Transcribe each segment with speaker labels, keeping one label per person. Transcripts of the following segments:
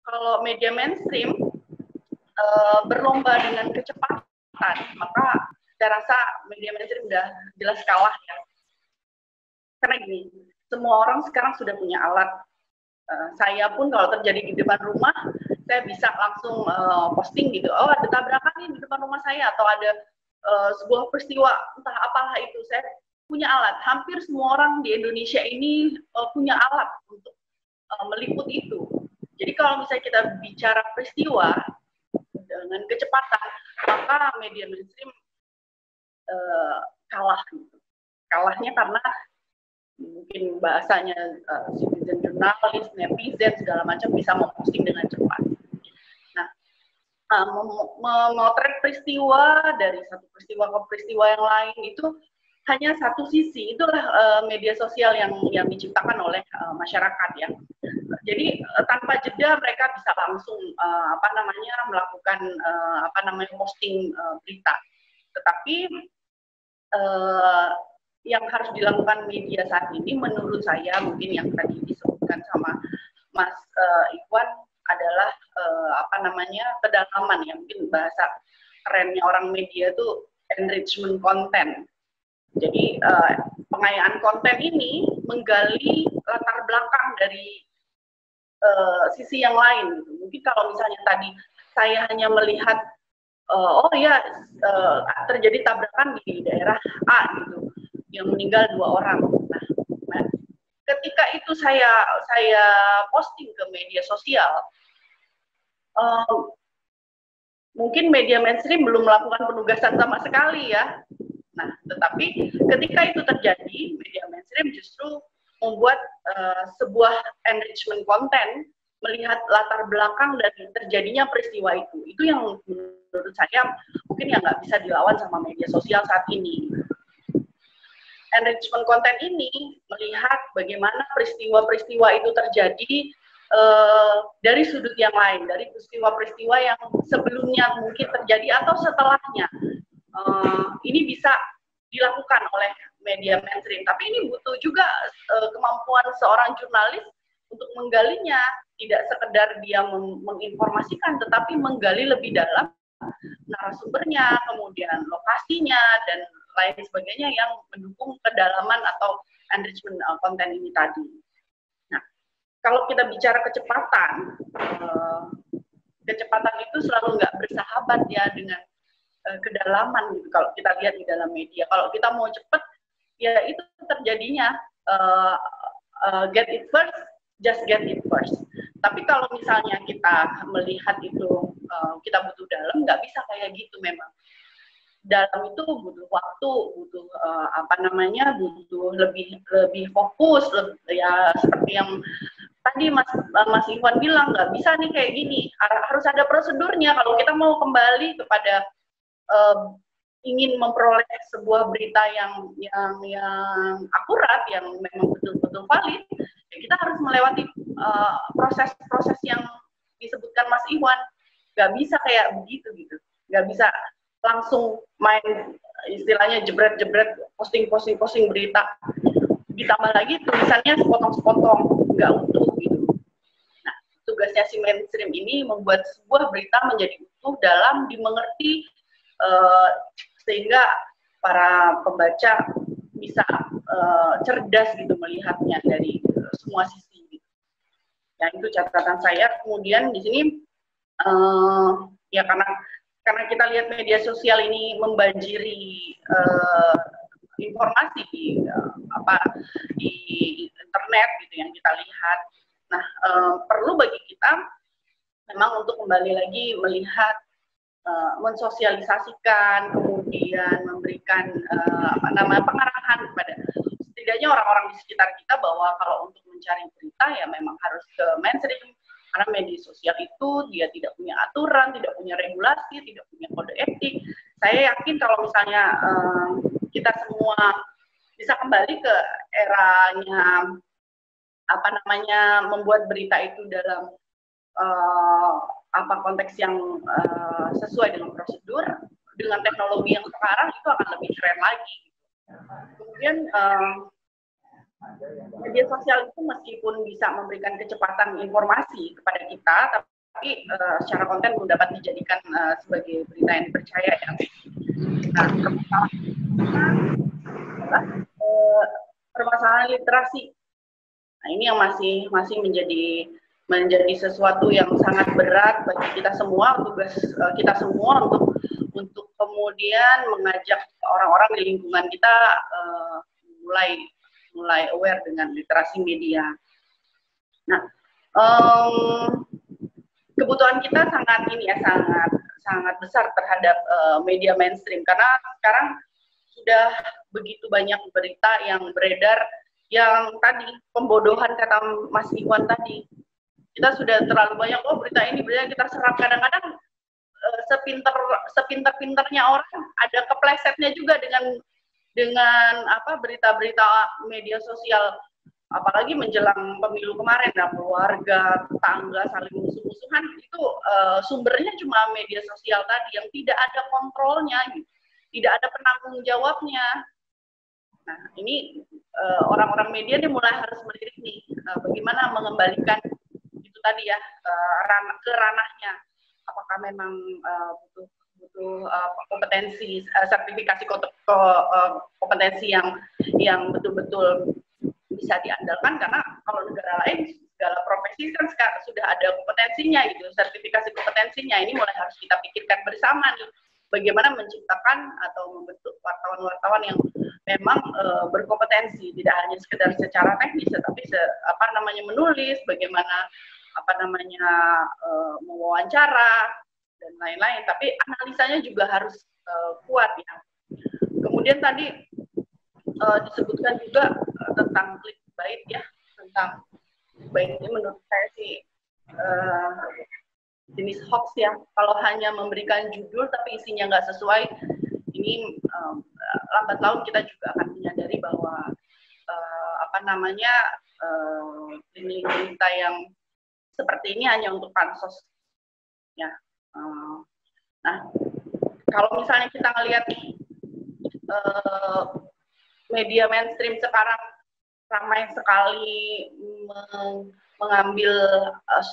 Speaker 1: kalau media mainstream berlomba dengan kecepatan, maka saya rasa media mainstream udah jelas kalah ya. Karena gini, semua orang sekarang sudah punya alat. Saya pun kalau terjadi di depan rumah, saya bisa langsung posting gitu. Oh, ada tabrakan nih di depan rumah saya, atau ada sebuah peristiwa entah apalah itu. Saya punya alat. Hampir semua orang di Indonesia ini punya alat untuk meliput itu. Jadi kalau misalnya kita bicara peristiwa dengan kecepatan, maka media mainstream kalah gitu. Kalahnya karena mungkin bahasanya citizen jurnalis, netizen, segala macam bisa memposting dengan cepat. Nah, memotret peristiwa dari satu peristiwa ke peristiwa yang lain itu hanya satu sisi. Itulah media sosial yang diciptakan oleh masyarakat ya. Jadi tanpa jeda mereka bisa langsung melakukan posting berita. Tetapi yang harus dilakukan media saat ini menurut saya, mungkin yang tadi disebutkan sama Mas Iwan, adalah kedalaman ya, mungkin bahasa kerennya orang media itu enrichment content. Jadi pengayaan konten ini menggali latar belakang dari sisi yang lain. Mungkin kalau misalnya tadi saya hanya melihat terjadi tabrakan di daerah A gitu, yang meninggal 2 orang. Nah, ketika itu saya posting ke media sosial, mungkin media mainstream belum melakukan penugasan sama sekali ya. Nah, tetapi ketika itu terjadi, media mainstream justru membuat sebuah enrichment content, melihat latar belakang dari terjadinya peristiwa itu. Itu yang menurut saya mungkin yang nggak bisa dilawan sama media sosial saat ini. Enrichment content ini melihat bagaimana peristiwa-peristiwa itu terjadi dari sudut yang lain, dari peristiwa-peristiwa yang sebelumnya mungkin terjadi atau setelahnya. Ini bisa dilakukan oleh media mainstream, tapi ini butuh juga kemampuan seorang jurnalis untuk menggalinya, tidak sekedar dia menginformasikan, tetapi menggali lebih dalam narasumbernya, kemudian lokasinya, dan lain sebagainya yang mendukung kedalaman atau enrichment konten ini tadi. Nah, kalau kita bicara kecepatan, kecepatan itu selalu nggak bersahabat ya dengan kedalaman gitu. Kalau kita lihat di dalam media, kalau kita mau cepat, ya itu terjadinya get it first, just get it first. Tapi kalau misalnya kita melihat itu kita butuh dalam, nggak bisa kayak gitu memang. Dalam itu butuh waktu, butuh butuh lebih fokus, ya seperti yang tadi Mas Iwan bilang, nggak bisa nih kayak gini, harus ada prosedurnya. Kalau kita mau kembali kepada ingin memperoleh sebuah berita yang akurat, yang memang betul-betul valid, ya kita harus melewati proses-proses yang disebutkan Mas Iwan. Nggak bisa kayak begitu gitu, nggak bisa langsung main istilahnya jebret-jebret, posting berita, ditambah lagi tulisannya sepotong-sepotong, nggak utuh gitu. Nah, tugasnya si mainstream ini membuat sebuah berita menjadi utuh dalam dimengerti, sehingga para pembaca bisa cerdas gitu melihatnya dari semua sisi gitu. Ya, itu catatan saya. Kemudian di sini ya karena kita lihat media sosial ini membanjiri informasi di internet gitu yang kita lihat. Nah, perlu bagi kita memang untuk kembali lagi melihat, mensosialisasikan, kemudian memberikan pengarahan kepada setidaknya orang-orang di sekitar kita bahwa kalau untuk mencari berita ya memang harus ke mainstream. Karena media sosial itu dia tidak punya aturan, tidak punya regulasi, tidak punya kode etik. Saya yakin kalau misalnya kita semua bisa kembali ke eranya membuat berita itu dalam konteks yang sesuai dengan prosedur, dengan teknologi yang sekarang, itu akan lebih keren lagi. Kemudian media sosial itu meskipun bisa memberikan kecepatan informasi kepada kita, tapi secara konten belum dapat dijadikan sebagai berita yang dipercaya ya. Nah, permasalahan literasi. Nah, ini yang masih menjadi sesuatu yang sangat berat bagi kita semua, tugas kita semua untuk kemudian mengajak orang-orang di lingkungan kita mulai aware dengan literasi media. Nah, kebutuhan kita sangat besar terhadap media mainstream karena sekarang sudah begitu banyak berita yang beredar yang tadi pembodohan kata Mas Iwan tadi. Kita sudah terlalu banyak berita ini kita serap, kadang-kadang sepinter-pinternya orang ada keplesetnya juga dengan berita-berita media sosial, apalagi menjelang pemilu kemarin, keluarga, tetangga saling musuh-musuhan, itu sumbernya cuma media sosial tadi yang tidak ada kontrolnya, tidak ada penanggung jawabnya. Nah, ini orang-orang media ini mulai harus melirik nih, bagaimana mengembalikan itu tadi ya, ke ranahnya. Apakah memang butuh kompetensi, sertifikasi kompetensi yang betul-betul bisa diandalkan, karena kalau negara lain segala profesi kan sudah ada kompetensinya gitu, sertifikasi kompetensinya. Ini mulai harus kita pikirkan bersama nih, bagaimana menciptakan atau membentuk wartawan-wartawan yang memang berkompetensi, tidak hanya sekedar secara teknis, tetapi menulis, bagaimana mewawancara dan lain-lain, tapi analisanya juga harus kuat ya. Kemudian tadi disebutkan juga tentang clickbait ya, tentang clickbait ini menurut saya sih jenis hoax ya. Kalau hanya memberikan judul tapi isinya nggak sesuai, ini lambat laun kita juga akan menyadari bahwa link berita yang seperti ini hanya untuk pansos ya. Nah, kalau misalnya kita ngelihat media mainstream sekarang ramai sekali mengambil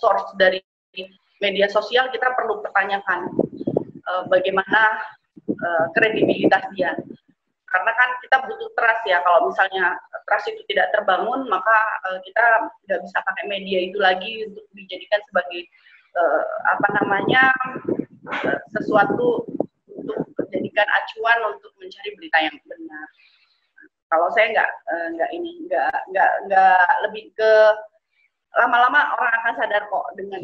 Speaker 1: source dari media sosial, kita perlu pertanyakan bagaimana kredibilitas dia. Karena kan kita butuh trust ya, kalau misalnya trust itu tidak terbangun, maka kita nggak bisa pakai media itu lagi untuk dijadikan sebagai sesuatu untuk dijadikan acuan untuk mencari berita yang benar. Kalau saya nggak lebih ke lama-lama orang akan sadar kok dengan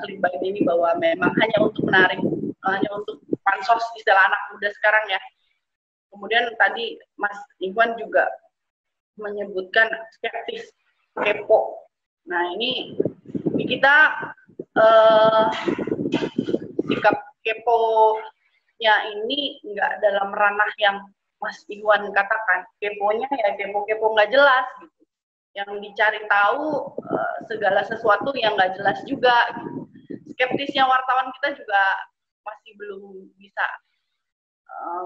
Speaker 1: clickbait ini bahwa memang hanya untuk menarik, hanya untuk pansos istilah anak muda sekarang ya. Kemudian tadi Mas Iwan juga menyebutkan skeptis, kepo. Nah ini kita sikap kepo-nya ini nggak dalam ranah yang Mas Iwan katakan. Keponya ya kepo-kepo nggak jelas gitu. Yang dicari tahu segala sesuatu yang nggak jelas juga gitu. Skeptisnya wartawan kita juga masih belum bisa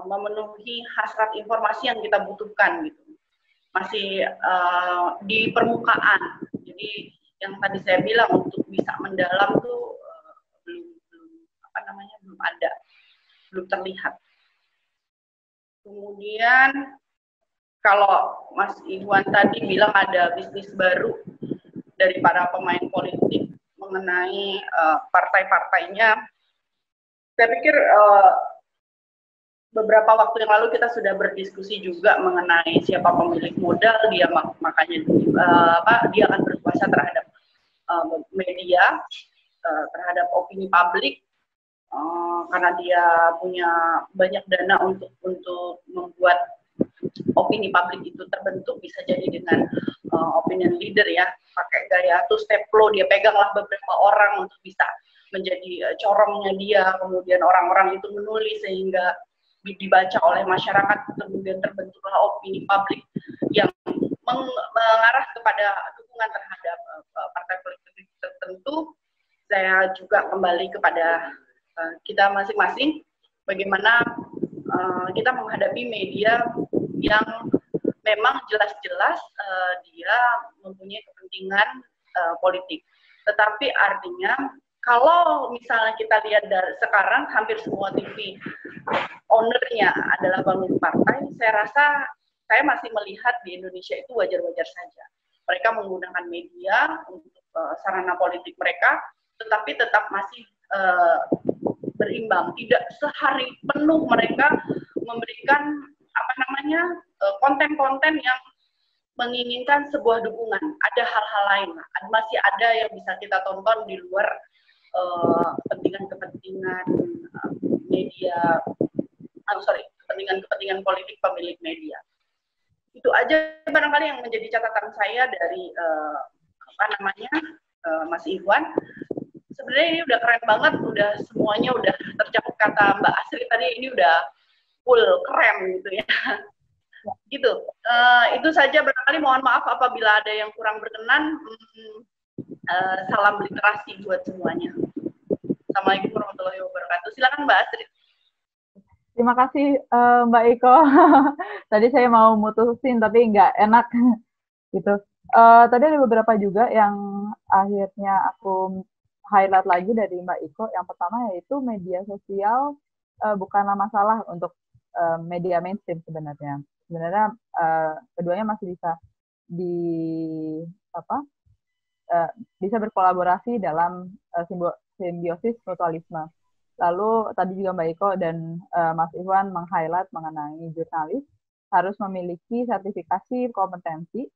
Speaker 1: memenuhi hasrat informasi yang kita butuhkan gitu, masih di permukaan. Jadi yang tadi saya bilang untuk bisa mendalam tuh belum ada, belum terlihat. Kemudian kalau Mas Iwan tadi bilang ada bisnis baru dari para pemain politik mengenai partai-partainya, saya pikir beberapa waktu yang lalu kita sudah berdiskusi juga mengenai siapa pemilik modal, makanya dia akan berkuasa terhadap media, terhadap opini publik, karena dia punya banyak dana untuk membuat opini publik itu terbentuk, bisa jadi dengan opinion leader ya, pakai gaya two step flow, dia peganglah beberapa orang untuk bisa menjadi corongnya dia, kemudian orang-orang itu menulis sehingga dibaca oleh masyarakat, kemudian terbentuklah opini publik yang mengarah kepada dukungan terhadap partai politik tertentu. Saya juga kembali kepada kita masing-masing, bagaimana kita menghadapi media yang memang jelas-jelas dia mempunyai kepentingan politik. Tetapi artinya kalau misalnya kita lihat dari sekarang hampir semua TV ownernya adalah bangun partai, saya rasa saya masih melihat di Indonesia itu wajar-wajar saja. Mereka menggunakan media untuk sarana politik mereka, tetapi tetap masih berimbang. Tidak sehari penuh mereka memberikan konten-konten yang menginginkan sebuah dukungan. Ada hal-hal lain, masih ada yang bisa kita tonton di luar kepentingan-kepentingan media, kepentingan-kepentingan politik pemilik media. Itu aja barangkali yang menjadi catatan saya dari Mas Iwan. Sebenarnya ini udah keren banget, udah semuanya udah tercakup kata Mbak Asri tadi, ini udah full keren gitu ya. Gitu. Itu saja barangkali, mohon maaf apabila ada yang kurang berkenan. Salam literasi buat semuanya. Assalamualaikum warahmatullahi wabarakatuh. Silakan Mbak Asri.
Speaker 2: Terima kasih Mbak Iko. Tadi saya mau mutusin tapi nggak enak gitu. Tadi ada beberapa juga yang akhirnya aku highlight lagi dari Mbak Iko. Yang pertama yaitu media sosial bukanlah masalah untuk media mainstream sebenarnya. Sebenarnya keduanya masih bisa bisa berkolaborasi dalam simbiosis mutualisme. Lalu tadi juga Mbak Iko dan Mas Iwan meng-highlight mengenai jurnalis harus memiliki sertifikasi kompetensi,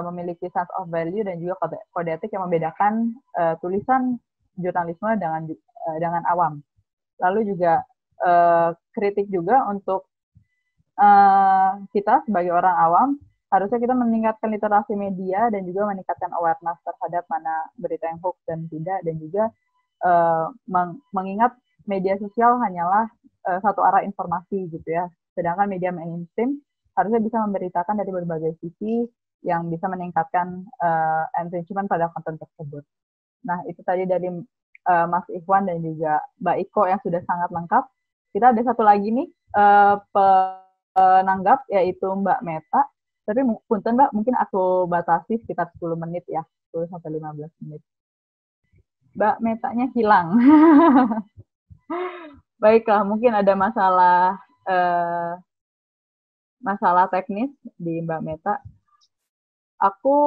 Speaker 2: memiliki sense of value dan juga kode etik yang membedakan tulisan jurnalisme dengan awam. Lalu juga kritik juga untuk kita sebagai orang awam, harusnya kita meningkatkan literasi media dan juga meningkatkan awareness terhadap mana berita yang hoax dan tidak, dan juga mengingat media sosial hanyalah satu arah informasi gitu ya. Sedangkan media mainstream harusnya bisa memberitakan dari berbagai sisi yang bisa meningkatkan engagement pada konten tersebut. Nah, itu tadi dari Mas Ikhwan dan juga Mbak Iko yang sudah sangat lengkap. Kita ada satu lagi nih penanggap, yaitu Mbak Meta. Tapi punten Mbak, mungkin aku batasi sekitar 10 menit ya, 10-15 menit. Mbak Metanya hilang. Baiklah, mungkin ada masalah teknis di Mbak Meta. Aku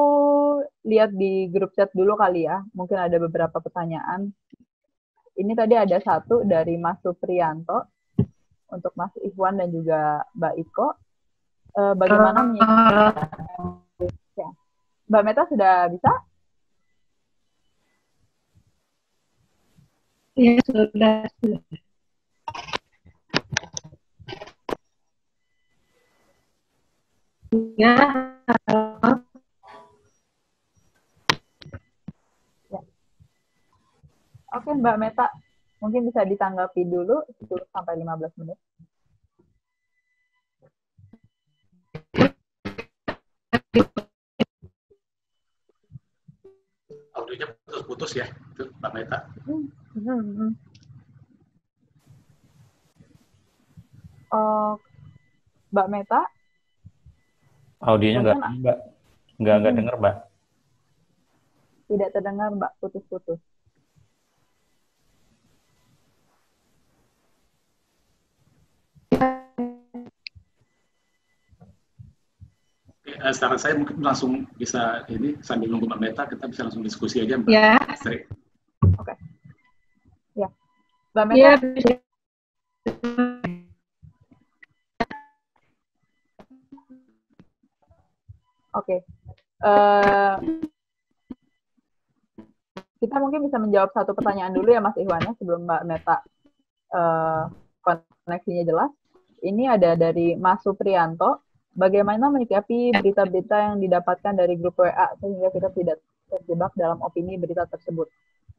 Speaker 2: lihat di grup chat dulu kali ya, mungkin ada beberapa pertanyaan. Ini tadi ada satu dari Mas Supriyanto, untuk Mas Ikhwan dan juga Mbak Iko. Bagaimana ya. Mbak Meta sudah bisa?
Speaker 3: Ya, sudah. Ya.
Speaker 2: Oke, Mbak Meta, mungkin bisa ditanggapi dulu 10-15 menit.
Speaker 4: Audionya putus-putus ya, itu Mbak Meta.
Speaker 2: Mbak Meta?
Speaker 5: Audionya nggak dengar, Mbak.
Speaker 2: Tidak terdengar, Mbak, putus-putus.
Speaker 4: Saran saya mungkin langsung bisa ini sambil nunggu Mbak Meta, kita bisa langsung diskusi aja Mbak.
Speaker 3: Ya.
Speaker 2: Oke. Ya, Mbak Meta.
Speaker 3: Ya.
Speaker 2: Oke. Kita mungkin bisa menjawab satu pertanyaan dulu ya Mas Ikhwan, sebelum Mbak Meta koneksinya jelas. Ini ada dari Mas Supriyanto. Bagaimana menyikapi berita-berita yang didapatkan dari grup WA sehingga kita tidak terjebak dalam opini berita tersebut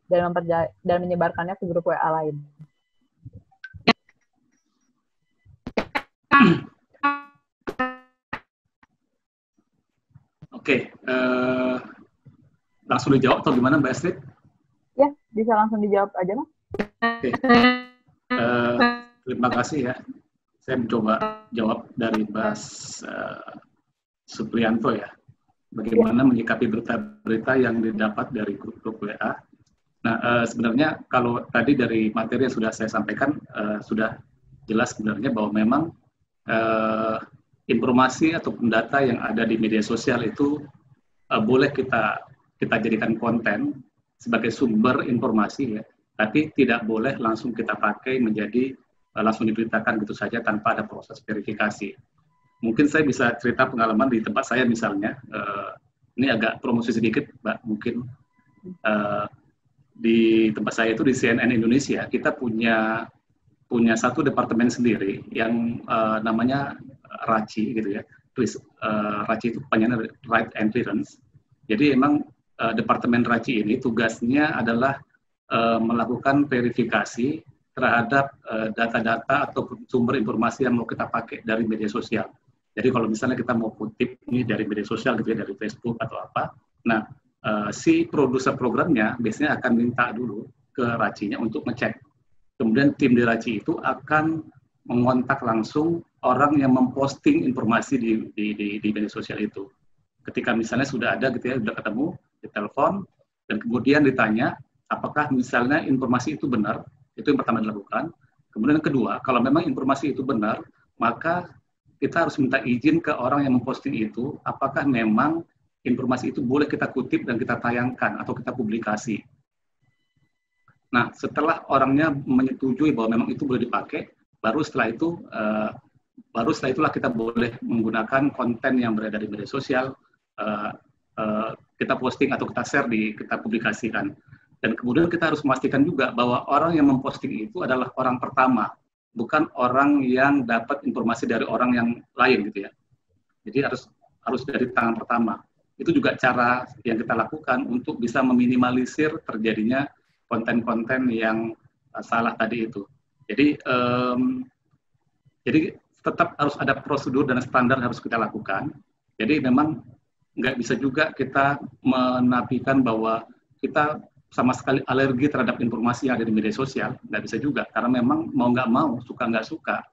Speaker 2: dan menyebarkannya ke grup WA lain?
Speaker 4: Oke, langsung dijawab atau gimana Mbak Astrid?
Speaker 2: Ya, bisa langsung dijawab aja Mas.
Speaker 4: Oke. Terima kasih ya. Saya mencoba jawab dari Supriyanto ya. Bagaimana menyikapi berita-berita yang didapat dari grup-grup WA. Nah, sebenarnya kalau tadi dari materi yang sudah saya sampaikan, sudah jelas sebenarnya bahwa memang informasi ataupun data yang ada di media sosial itu boleh kita jadikan konten sebagai sumber informasi ya, tapi tidak boleh langsung kita pakai menjadi langsung diberitakan gitu saja tanpa ada proses verifikasi. Mungkin saya bisa cerita pengalaman di tempat saya misalnya, ini agak promosi sedikit Mbak, mungkin di tempat saya itu di CNN Indonesia, kita punya satu departemen sendiri yang namanya RACI gitu ya. RACI itu kepanjangan Right and Clearance. Jadi emang departemen RACI ini tugasnya adalah melakukan verifikasi terhadap data-data atau sumber informasi yang mau kita pakai dari media sosial. Jadi kalau misalnya kita mau kutip ini dari media sosial gitu ya, dari Facebook atau apa, nah si produser programnya biasanya akan minta dulu ke RACI-nya untuk ngecek. Kemudian tim di RACI itu akan mengontak langsung orang yang memposting informasi di media sosial itu. Ketika misalnya sudah ada gitu ya, sudah ketemu, ditelepon, dan kemudian ditanya apakah misalnya informasi itu benar, itu yang pertama dilakukan. Kemudian yang kedua, kalau memang informasi itu benar, maka kita harus minta izin ke orang yang memposting itu, apakah memang informasi itu boleh kita kutip dan kita tayangkan atau kita publikasi. Nah, setelah orangnya menyetujui bahwa memang itu boleh dipakai, baru setelah itulah kita boleh menggunakan konten yang berada di media sosial, kita posting atau kita share, kita publikasikan. Dan kemudian kita harus memastikan juga bahwa orang yang memposting itu adalah orang pertama, bukan orang yang dapat informasi dari orang yang lain gitu ya. Jadi harus dari tangan pertama. Itu juga cara yang kita lakukan untuk bisa meminimalisir terjadinya konten-konten yang salah tadi itu. Jadi tetap harus ada prosedur dan standar yang harus kita lakukan. Jadi memang nggak bisa juga kita menafikan bahwa kita sama sekali alergi terhadap informasi yang ada di media sosial, nggak bisa juga, karena memang mau nggak mau, suka nggak suka,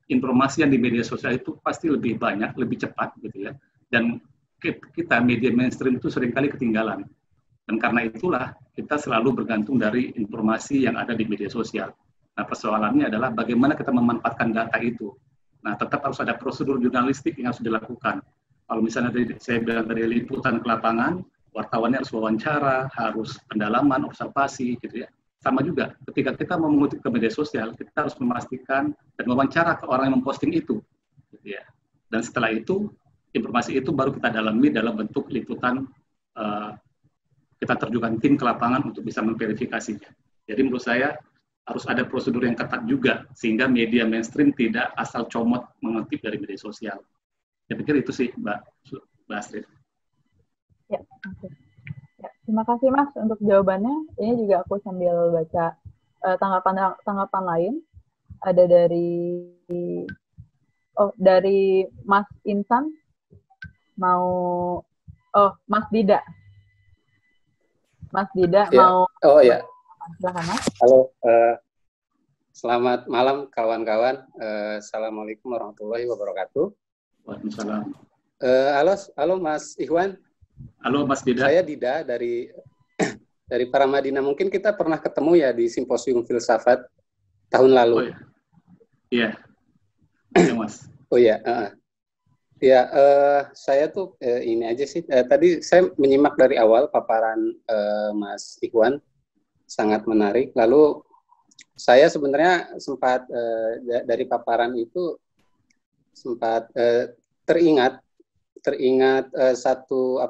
Speaker 4: informasi yang di media sosial itu pasti lebih banyak, lebih cepat gitu ya, dan kita media mainstream itu seringkali ketinggalan, dan karena itulah kita selalu bergantung dari informasi yang ada di media sosial. Nah, persoalannya adalah bagaimana kita memanfaatkan data itu. Nah, tetap harus ada prosedur jurnalistik yang harus dilakukan. Kalau misalnya saya bilang dari liputan ke lapangan, wartawannya harus wawancara, harus pendalaman, observasi, gitu ya. Sama juga, ketika kita mau mengutip ke media sosial, kita harus memastikan dan wawancara ke orang yang memposting itu, gitu ya. Dan setelah itu, informasi itu baru kita dalami dalam bentuk liputan, kita terjunkan tim ke lapangan untuk bisa memverifikasinya. Jadi menurut saya, harus ada prosedur yang ketat juga, sehingga media mainstream tidak asal comot mengutip dari media sosial. Saya pikir itu sih, Mbak Astrid.
Speaker 2: Ya, oke. Ya, terima kasih Mas untuk jawabannya. Ini juga aku sambil baca tanggapan lain. Ada dari Mas Insan Mas Dida. Mas Dida ya. Mau.
Speaker 3: Oh ya.
Speaker 2: Silakan Mas.
Speaker 3: Halo. Selamat malam kawan-kawan. Assalamualaikum warahmatullahi wabarakatuh.
Speaker 4: Waalaikumsalam.
Speaker 3: Halo Mas Ikhwan.
Speaker 4: Halo Mas Dida.
Speaker 3: Saya Dida dari Paramadina. Mungkin kita pernah ketemu ya di Simposium Filsafat tahun lalu.
Speaker 4: Oh, iya. Iya, Mas.
Speaker 3: Oh iya. Saya tuh ini aja sih. Tadi saya menyimak dari awal paparan Mas Ikhwan, sangat menarik. Lalu saya sebenarnya sempat dari paparan itu sempat teringat satu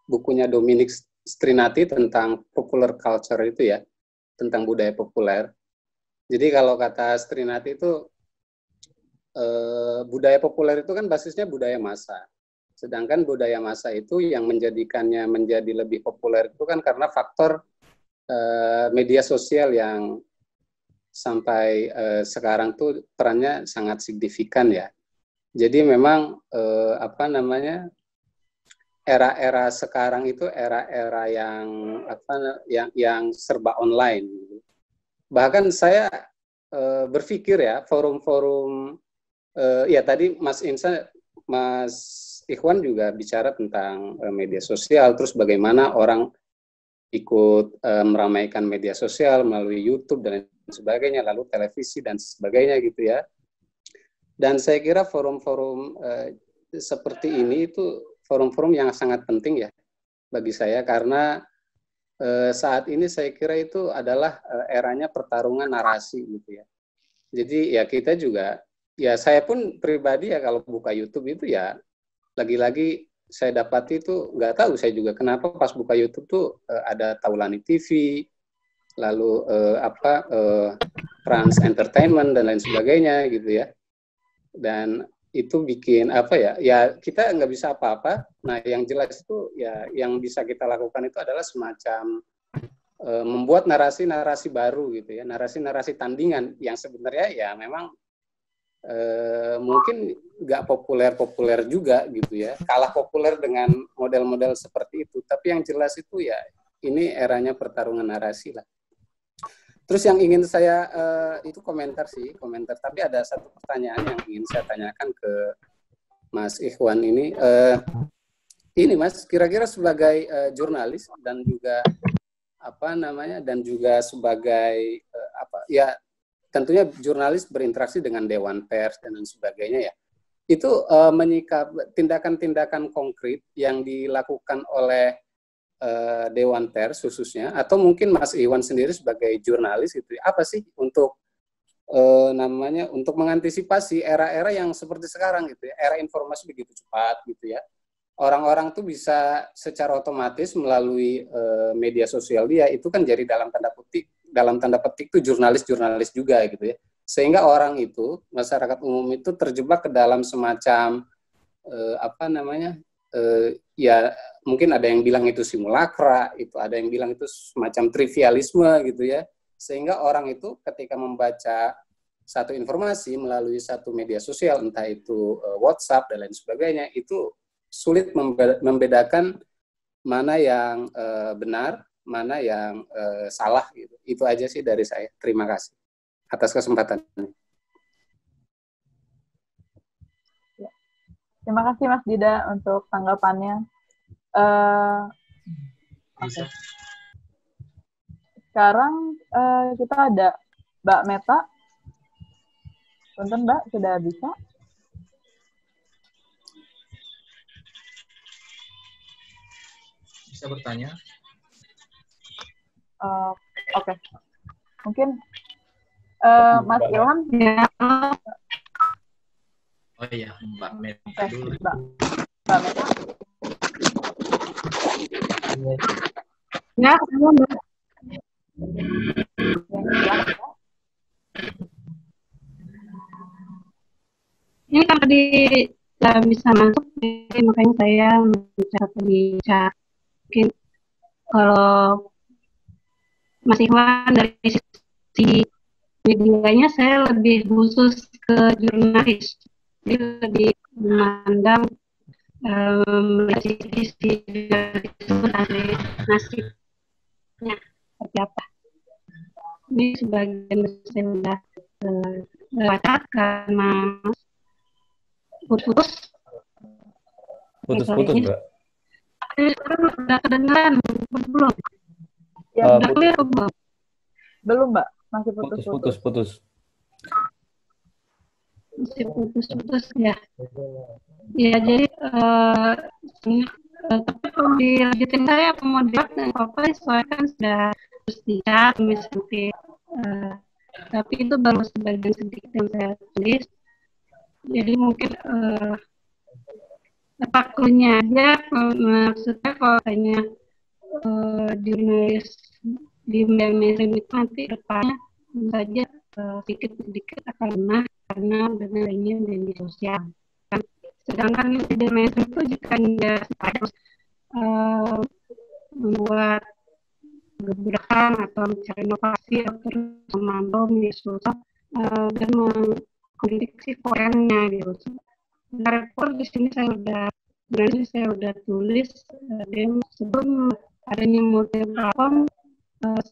Speaker 3: bukunya Dominic Strinati tentang popular culture itu ya, tentang budaya populer. Jadi kalau kata Strinati itu budaya populer itu kan basisnya budaya massa. Sedangkan budaya massa itu yang menjadikannya menjadi lebih populer itu kan karena faktor media sosial yang sampai sekarang tuh perannya sangat signifikan ya. Jadi memang era-era sekarang itu era-era yang serba online. Bahkan saya berpikir ya forum-forum ya tadi Mas Ikhwan juga bicara tentang media sosial, terus bagaimana orang ikut meramaikan media sosial melalui YouTube dan sebagainya, lalu televisi dan sebagainya gitu ya. Dan saya kira forum-forum seperti ini itu forum-forum yang sangat penting ya bagi saya, karena saat ini saya kira itu adalah eranya pertarungan narasi gitu ya. Jadi ya kita juga, ya saya pun pribadi ya kalau buka YouTube itu ya lagi-lagi saya dapati itu nggak tahu saya juga kenapa pas buka YouTube tuh ada Taulani TV, lalu Trans Entertainment dan lain sebagainya gitu ya. Dan itu bikin apa ya? Ya kita nggak bisa apa-apa. Nah yang jelas itu ya yang bisa kita lakukan itu adalah semacam membuat narasi-narasi baru gitu ya, narasi-narasi tandingan yang sebenarnya ya memang mungkin nggak populer juga gitu ya, kalah populer dengan model-model seperti itu. Tapi yang jelas itu ya ini eranya pertarungan narasi lah. Terus yang ingin saya itu komentar, tapi ada satu pertanyaan yang ingin saya tanyakan ke Mas Ikhwan ini. Ini Mas, kira-kira sebagai jurnalis dan juga dan juga sebagai ya tentunya jurnalis berinteraksi dengan Dewan Pers dan sebagainya ya. Itu menyikap tindakan-tindakan konkret yang dilakukan oleh Dewan Pers khususnya, atau mungkin Mas Iwan sendiri sebagai jurnalis gitu, apa sih untuk untuk mengantisipasi era-era yang seperti sekarang gitu ya, era informasi begitu cepat gitu ya. Orang-orang tuh bisa secara otomatis melalui media sosial dia itu kan jadi dalam tanda petik tuh jurnalis-jurnalis juga gitu ya. Sehingga orang itu, masyarakat umum itu terjebak ke dalam semacam ya mungkin ada yang bilang itu simulakra, itu ada yang bilang itu semacam trivialisme gitu ya. Sehingga orang itu ketika membaca satu informasi melalui satu media sosial, entah itu WhatsApp dan lain sebagainya, itu sulit membedakan mana yang benar, mana yang salah gitu. Itu aja sih dari saya. Terima kasih atas kesempatannya.
Speaker 2: Terima kasih Mas Dida untuk tanggapannya. Okay. Sekarang kita ada Mbak Meta. Punten Mbak, sudah bisa?
Speaker 6: Bisa bertanya?
Speaker 2: Oke. Mungkin Mas Ilham. Ya.
Speaker 6: Oh iya, Mbak Meta dulu.
Speaker 2: Mbak Meta.
Speaker 7: Ya, Mbak. Ini kan tadi tidak bisa masuk, jadi makanya saya mencatat di chat. Mungkin kalau Mas Iwan dari sisi medianya saya lebih khusus ke jurnalis, jadi lebih memandang sisi dari nasibnya seperti apa. Ini sebagian saya sudah lewat karena putus-putus,
Speaker 5: Mbak.
Speaker 7: Sekarang udah kedengeran belum?
Speaker 2: Ya,
Speaker 7: udah clear belum?
Speaker 2: Belum Mbak, masih putus-putus.
Speaker 7: Masih putus-putus ya. Ya jadi tapi kalau dilanjutin saya mau dibuat dan apa soalnya kan sudah terus dicat misalnya, tapi itu baru sebagian sedikit yang saya tulis. Jadi mungkin takutnya aja, maksudnya kalau tanya jurnalis di mainstream itu nanti depannya saja sedikit akan lemah karena benarnya media sosial. Sedangkan di mainstream itu jika Anda harus membuat gebrakan atau mencari inovasi atau memantau media sosial dan mengkritisi korennya gitu. Nah, report di sini saya udah tulis dan sebelum adanya multi platform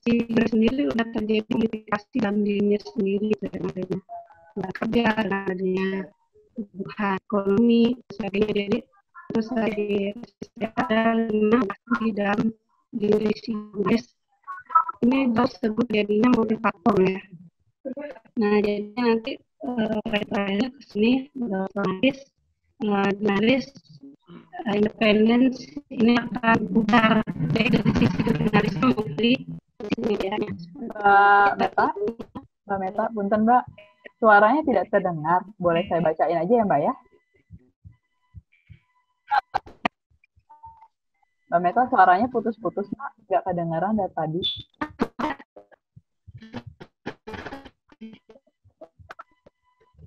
Speaker 7: si sendiri udah terjadi modifikasi dalam dirinya sendiri dengan adanya kerja, dengan adanya kebutuhan ekonomi sebagainya. Jadi terus ada 5 di dalam diri si jurnalis. Ini disebut jadinya multifaktor ya. Nah, jadi nanti terakhir ke sini otomatis jurnalis independen ini akan pudar dari sisi jurnalisme maupun sisi medianya.
Speaker 2: Mbak Meta, punten Mbak, suaranya tidak terdengar. Boleh saya bacain aja ya Mbak ya? Mbak Meta, suaranya putus-putus Mbak, nggak kedengaran dari tadi.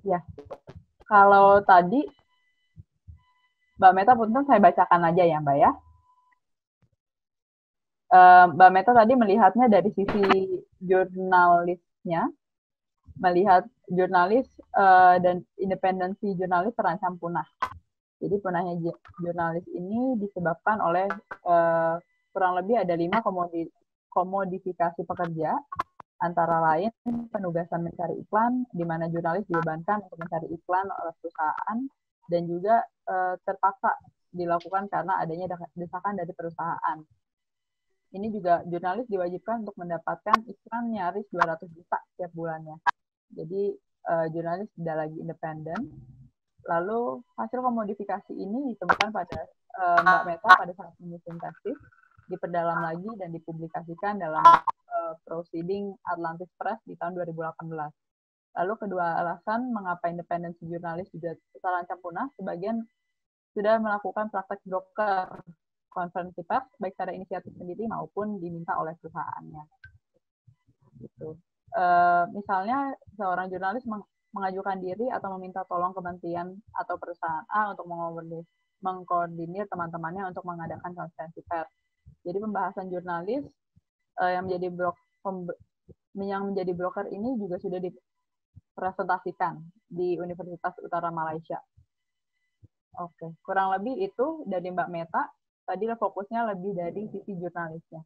Speaker 2: Ya, kalau tadi Mbak Meta, punten saya bacakan aja ya Mbak ya. Mbak Meta tadi melihatnya dari sisi jurnalisnya, melihat jurnalis dan independensi jurnalis terancam punah. Jadi punahnya jurnalis ini disebabkan oleh kurang lebih ada 5 komodifikasi pekerja, antara lain penugasan mencari iklan, di mana jurnalis dibebankan untuk mencari iklan oleh perusahaan, dan juga terpaksa dilakukan karena adanya desakan dari perusahaan. Ini juga jurnalis diwajibkan untuk mendapatkan iklan nyaris 200 juta setiap bulannya. Jadi jurnalis tidak lagi independen. Lalu hasil komodifikasi ini ditemukan pada Mbak Meta pada saat menyusun tesis, diperdalam lagi dan dipublikasikan dalam Proceeding Atlantis Press di tahun 2018. Lalu kedua alasan mengapa independensi jurnalis juga terancam punah, sebagian sudah melakukan praktek broker konferensi pers baik secara inisiatif sendiri maupun diminta oleh perusahaannya. Gitu. Misalnya seorang jurnalis mengajukan diri atau meminta tolong kementerian atau perusahaan A untuk mengkoordinir teman-temannya untuk mengadakan konferensi pers. Jadi pembahasan jurnalis yang menjadi broker ini juga sudah dipresentasikan di Universitas Utara Malaysia. Oke, kurang lebih itu dari Mbak Meta. Tadi fokusnya lebih dari sisi jurnalisnya.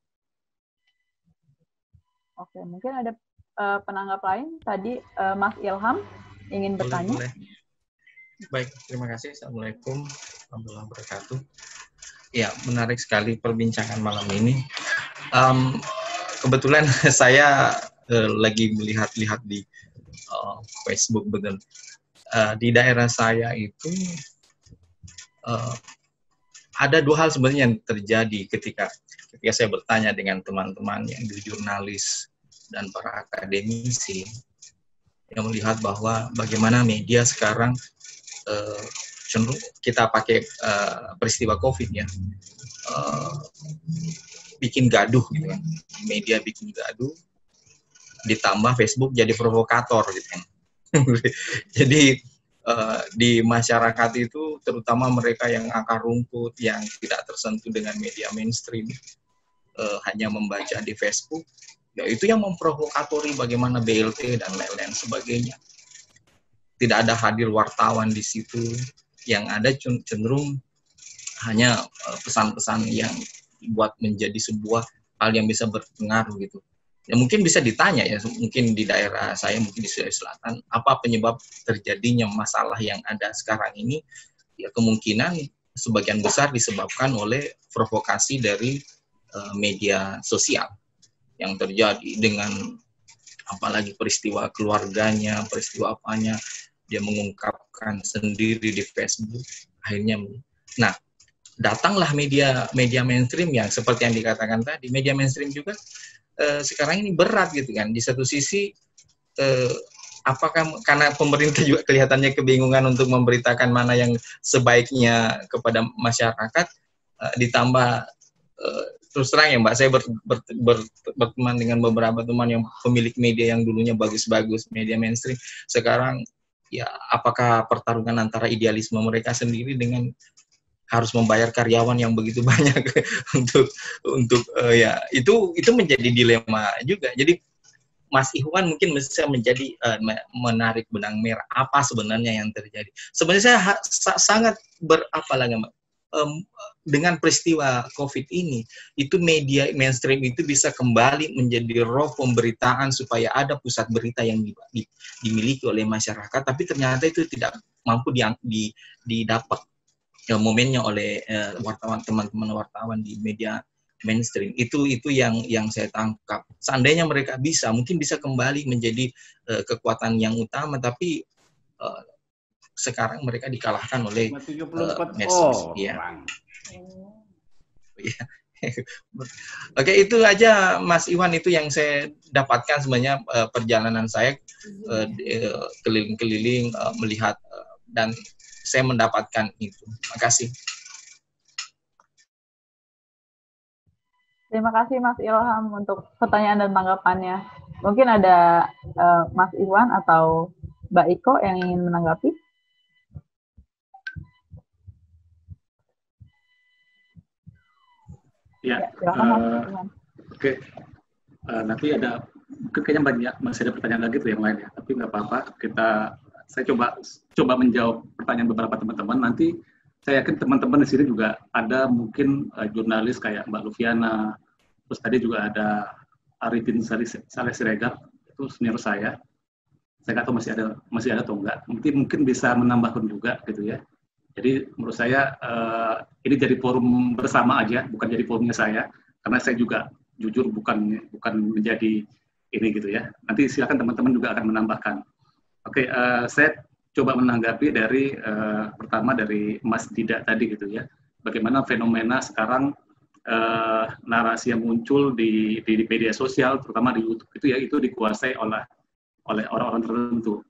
Speaker 2: Oke, mungkin ada penanggap lain. Tadi Mas Ilham ingin bertanya.
Speaker 6: Boleh. Baik, terima kasih. Assalamualaikum warahmatullahi wabarakatuh. Ya, menarik sekali perbincangan malam ini. Kebetulan saya lagi melihat-lihat di Facebook, betul. Di daerah saya itu ada 2 hal sebenarnya yang terjadi ketika saya bertanya dengan teman-teman yang di jurnalis dan para akademisi yang melihat bahwa bagaimana media sekarang cenderung kita pakai peristiwa COVID ya, bikin gaduh gitu kan, media bikin gaduh, ditambah Facebook jadi provokator gitu kan. Jadi di masyarakat itu terutama mereka yang akar rumput yang tidak tersentuh dengan media mainstream, hanya membaca di Facebook, ya itu yang memprovokatori bagaimana BLT dan lain-lain sebagainya. Tidak ada hadir wartawan di situ, yang ada cenderung hanya pesan-pesan yang dibuat menjadi sebuah hal yang bisa berpengaruh gitu. Ya mungkin bisa ditanya ya, mungkin di daerah saya, mungkin di Sulawesi Selatan, apa penyebab terjadinya masalah yang ada sekarang ini? Ya kemungkinan sebagian besar disebabkan oleh provokasi dari media sosial yang terjadi dengan apalagi peristiwa keluarganya, peristiwa apanya, dia mengungkapkan sendiri di Facebook, akhirnya. Nah, datanglah media mainstream yang seperti yang dikatakan tadi, media mainstream juga sekarang ini berat gitu kan. Di satu sisi apakah karena pemerintah juga kelihatannya kebingungan untuk memberitakan mana yang sebaiknya kepada masyarakat, ditambah terus terang ya Mbak, saya berteman dengan beberapa teman yang pemilik media yang dulunya bagus-bagus, media mainstream, sekarang ya apakah pertarungan antara idealisme mereka sendiri dengan harus membayar karyawan yang begitu banyak untuk ya itu menjadi dilema juga. Jadi Mas Ikhwan mungkin bisa menjadi menarik benang merah apa sebenarnya yang terjadi. Sebenarnya saya sangat dengan peristiwa COVID ini, itu media mainstream itu bisa kembali menjadi roh pemberitaan supaya ada pusat berita yang dimiliki oleh masyarakat, tapi ternyata itu tidak mampu didapat momennya oleh wartawan, teman-teman wartawan di media mainstream. Itu yang saya tangkap. Seandainya mereka bisa, mungkin bisa kembali menjadi kekuatan yang utama, tapi sekarang mereka dikalahkan oleh medsos. Ya. Oke, itu aja Mas Iwan, itu yang saya dapatkan sebenarnya perjalanan saya keliling-keliling melihat dan saya mendapatkan itu. Makasih.
Speaker 2: Terima kasih Mas Ilham untuk pertanyaan dan tanggapannya. Mungkin ada Mas Iwan atau Mbak Iko yang ingin menanggapi?
Speaker 4: Ya, oke. Nanti ada, mungkin kayaknya banyak, masih ada pertanyaan lagi tuh yang lain ya, tapi nggak apa-apa. Saya coba menjawab pertanyaan beberapa teman-teman. Nanti saya yakin teman-teman di sini juga ada mungkin jurnalis kayak Mbak Lufiana, terus tadi juga ada Arifin Saleh Siregar, itu senior saya. Saya nggak tahu masih ada atau enggak. Mungkin bisa menambahkan juga gitu ya. Jadi menurut saya ini jadi forum bersama aja, bukan jadi forumnya saya, karena saya juga jujur bukan menjadi ini gitu ya. Nanti silakan teman-teman juga akan menambahkan. Oke, saya coba menanggapi dari pertama dari Mas Dida tadi gitu ya. Bagaimana fenomena sekarang narasi yang muncul di media sosial, terutama di YouTube itu dikuasai oleh orang-orang tertentu.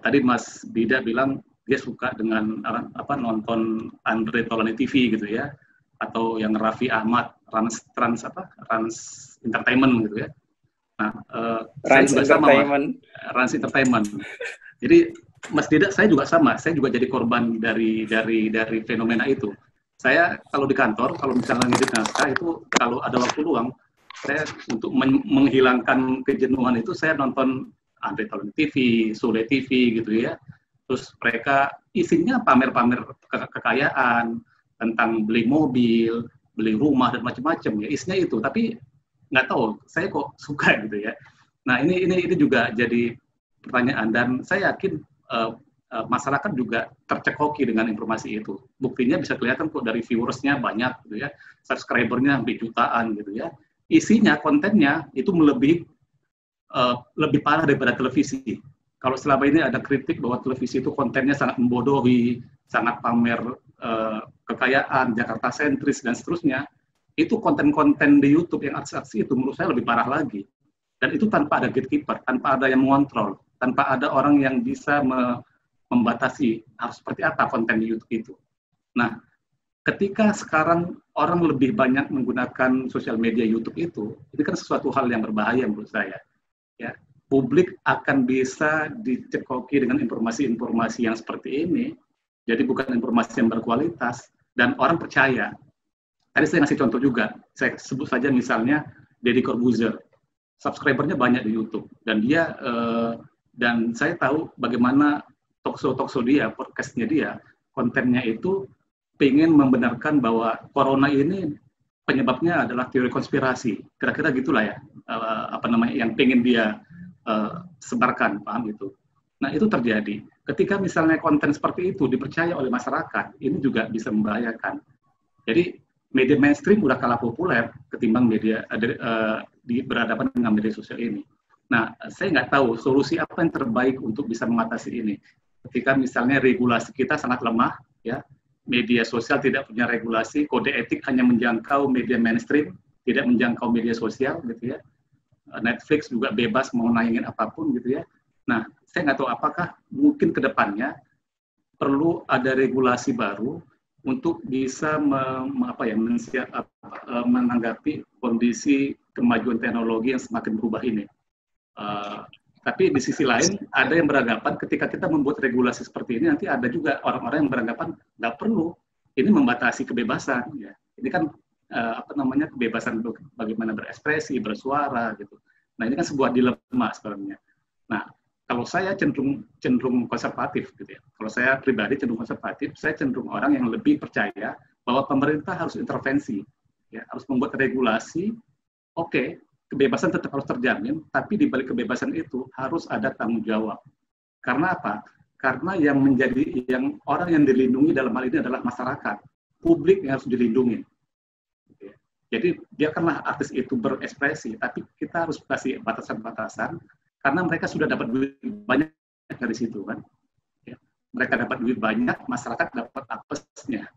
Speaker 4: Tadi Mas Dida bilang dia suka dengan nonton Andre Taulany TV gitu ya, atau yang Raffi Ahmad Rans Entertainment gitu ya. Nah, Rans Entertainment. Jadi Mas Dida, saya juga sama, saya juga jadi korban dari fenomena itu. Saya kalau di kantor, kalau misalnya ngedit naskah itu kalau ada waktu luang, saya untuk menghilangkan kejenuhan itu saya nonton Andre Taulany TV, Sule TV gitu ya. Terus mereka isinya pamer-pamer kekayaan, tentang beli mobil, beli rumah dan macam-macam ya, isinya itu. Tapi nggak tahu, saya kok suka gitu ya. Nah ini juga jadi pertanyaan, dan saya yakin masyarakat juga tercekoki dengan informasi itu. Buktinya bisa kelihatan kok dari viewersnya banyak gitu ya, subscribernya hampir jutaan gitu ya. Isinya, kontennya itu lebih parah daripada televisi. Kalau selama ini ada kritik bahwa televisi itu kontennya sangat membodohi, sangat pamer kekayaan, Jakarta sentris dan seterusnya, itu konten-konten di YouTube yang artis-artis itu menurut saya lebih parah lagi. Dan itu tanpa ada gatekeeper, tanpa ada yang mengontrol, tanpa ada orang yang bisa membatasi harus seperti apa konten di YouTube itu. Nah, ketika sekarang orang lebih banyak menggunakan sosial media YouTube itu kan sesuatu hal yang berbahaya menurut saya. Ya, publik akan bisa dicekoki dengan informasi-informasi yang seperti ini, jadi bukan informasi yang berkualitas, dan orang percaya. Tadi saya ngasih contoh juga, saya sebut saja misalnya Deddy Corbuzier, subscribernya banyak di YouTube, dan dan saya tahu bagaimana talkshow dia, podcastnya dia, kontennya itu pengen membenarkan bahwa corona ini penyebabnya adalah teori konspirasi, kira-kira gitulah ya, yang pengen dia sebarkan, paham itu. Nah itu terjadi. Ketika misalnya konten seperti itu dipercaya oleh masyarakat, ini juga bisa membahayakan. Jadi media mainstream udah kalah populer ketimbang media berhadapan dengan media sosial ini. Nah saya nggak tahu solusi apa yang terbaik untuk bisa mengatasi ini. Ketika misalnya regulasi kita sangat lemah, ya, media sosial tidak punya regulasi, kode etik hanya menjangkau media mainstream, tidak menjangkau media sosial, gitu ya. Netflix juga bebas mau nayangin apapun gitu ya. Nah, saya nggak tahu apakah mungkin ke depannya perlu ada regulasi baru untuk bisa menanggapi kondisi kemajuan teknologi yang semakin berubah ini. Tapi di sisi lain ada yang beranggapan ketika kita membuat regulasi seperti ini, nanti ada juga orang-orang yang beranggapan nggak perlu, ini membatasi kebebasan. Ya. Ini kan kebebasan untuk bagaimana berekspresi, bersuara gitu. Nah ini kan sebuah dilema sebenarnya. Nah kalau saya cenderung konservatif gitu ya. Kalau saya pribadi cenderung konservatif, saya cenderung orang yang lebih percaya bahwa pemerintah harus intervensi, ya, harus membuat regulasi. Oke, kebebasan tetap harus terjamin, tapi di balik kebebasan itu harus ada tanggung jawab. Karena apa? karena yang orang yang dilindungi dalam hal ini adalah masyarakat, publik yang harus dilindungi. Jadi biarkanlah artis itu berekspresi, tapi kita harus kasih batasan-batasan karena mereka sudah dapat duit banyak dari situ kan. Ya. Mereka dapat duit banyak, masyarakat dapat apesnya.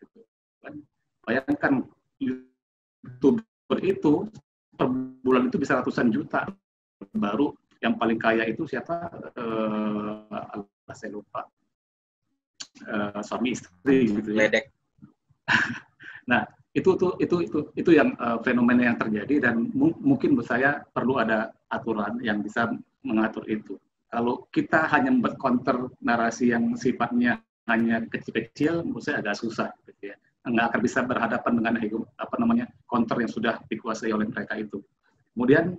Speaker 4: Gitu, kan. Bayangkan YouTuber itu per bulan itu bisa ratusan juta. Baru yang paling kaya itu siapa? Saya lupa. Suami istri gitu ya.
Speaker 6: Ledek.
Speaker 4: Nah, itu yang fenomena yang terjadi dan mungkin menurut saya perlu ada aturan yang bisa mengatur itu. Kalau kita hanya membuat counter narasi yang sifatnya hanya kecil-kecil, menurut saya agak susah, gitu ya. Nggak akan bisa berhadapan dengan counter yang sudah dikuasai oleh mereka itu. Kemudian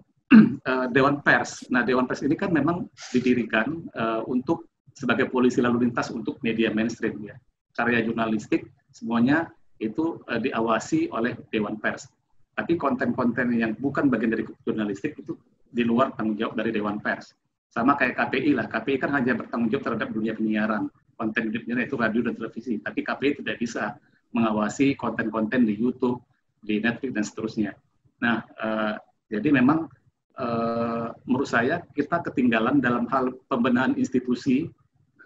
Speaker 4: Dewan Pers. Nah, Dewan Pers ini kan memang didirikan untuk sebagai polisi lalu lintas untuk media mainstream ya. Karya jurnalistik semuanya itu diawasi oleh Dewan Pers. Tapi konten-konten yang bukan bagian dari jurnalistik itu di luar tanggung jawab dari Dewan Pers. Sama kayak KPI lah. KPI kan hanya bertanggung jawab terhadap dunia penyiaran. Konten itu radio dan televisi. Tapi KPI tidak bisa mengawasi konten-konten di YouTube, di Netflix dan seterusnya. Nah, jadi memang menurut saya kita ketinggalan dalam hal pembenahan institusi,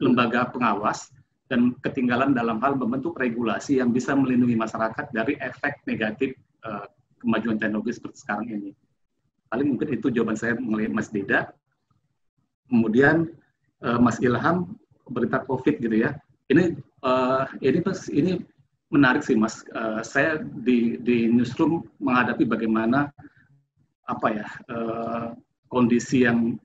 Speaker 4: lembaga pengawas, dan ketinggalan dalam hal membentuk regulasi yang bisa melindungi masyarakat dari efek negatif kemajuan teknologi seperti sekarang ini. Paling mungkin itu jawaban saya mengenai Mas Dida. Kemudian Mas Ilham, berita COVID gitu ya. Ini menarik sih Mas. Saya di newsroom menghadapi bagaimana kondisi yang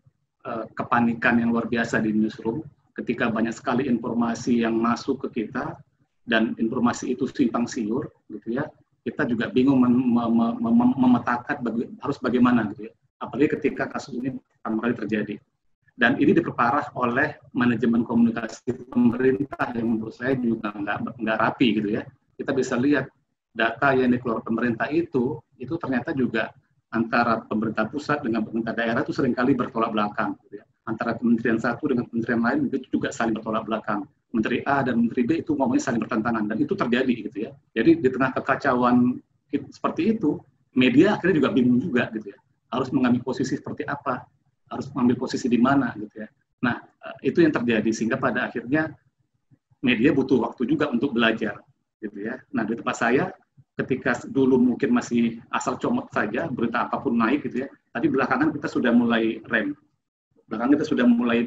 Speaker 4: kepanikan yang luar biasa di newsroom ketika banyak sekali informasi yang masuk ke kita dan informasi itu simpang siur gitu ya. Kita juga bingung memetakan harus bagaimana gitu ya. Apalagi ketika kasus ini pertama kali terjadi. Dan ini diperparah oleh manajemen komunikasi pemerintah yang menurut saya juga nggak rapi gitu ya. Kita bisa lihat data yang dikeluarkan pemerintah itu ternyata juga antara pemerintah pusat dengan pemerintah daerah itu seringkali bertolak belakang. Gitu ya. Antara kementerian satu dengan kementerian lain itu juga saling bertolak belakang. Menteri A dan Menteri B itu ngomongnya saling bertentangan dan itu terjadi gitu ya. Jadi di tengah kekacauan seperti itu, media akhirnya juga bingung juga gitu ya. Harus mengambil posisi seperti apa, harus mengambil posisi di mana gitu ya. Nah, itu yang terjadi sehingga pada akhirnya media butuh waktu juga untuk belajar gitu ya. Nah, di tempat saya ketika dulu mungkin masih asal comot saja, berita apapun naik gitu ya. Tadi belakangan kita sudah mulai rem. Belakangan kita sudah mulai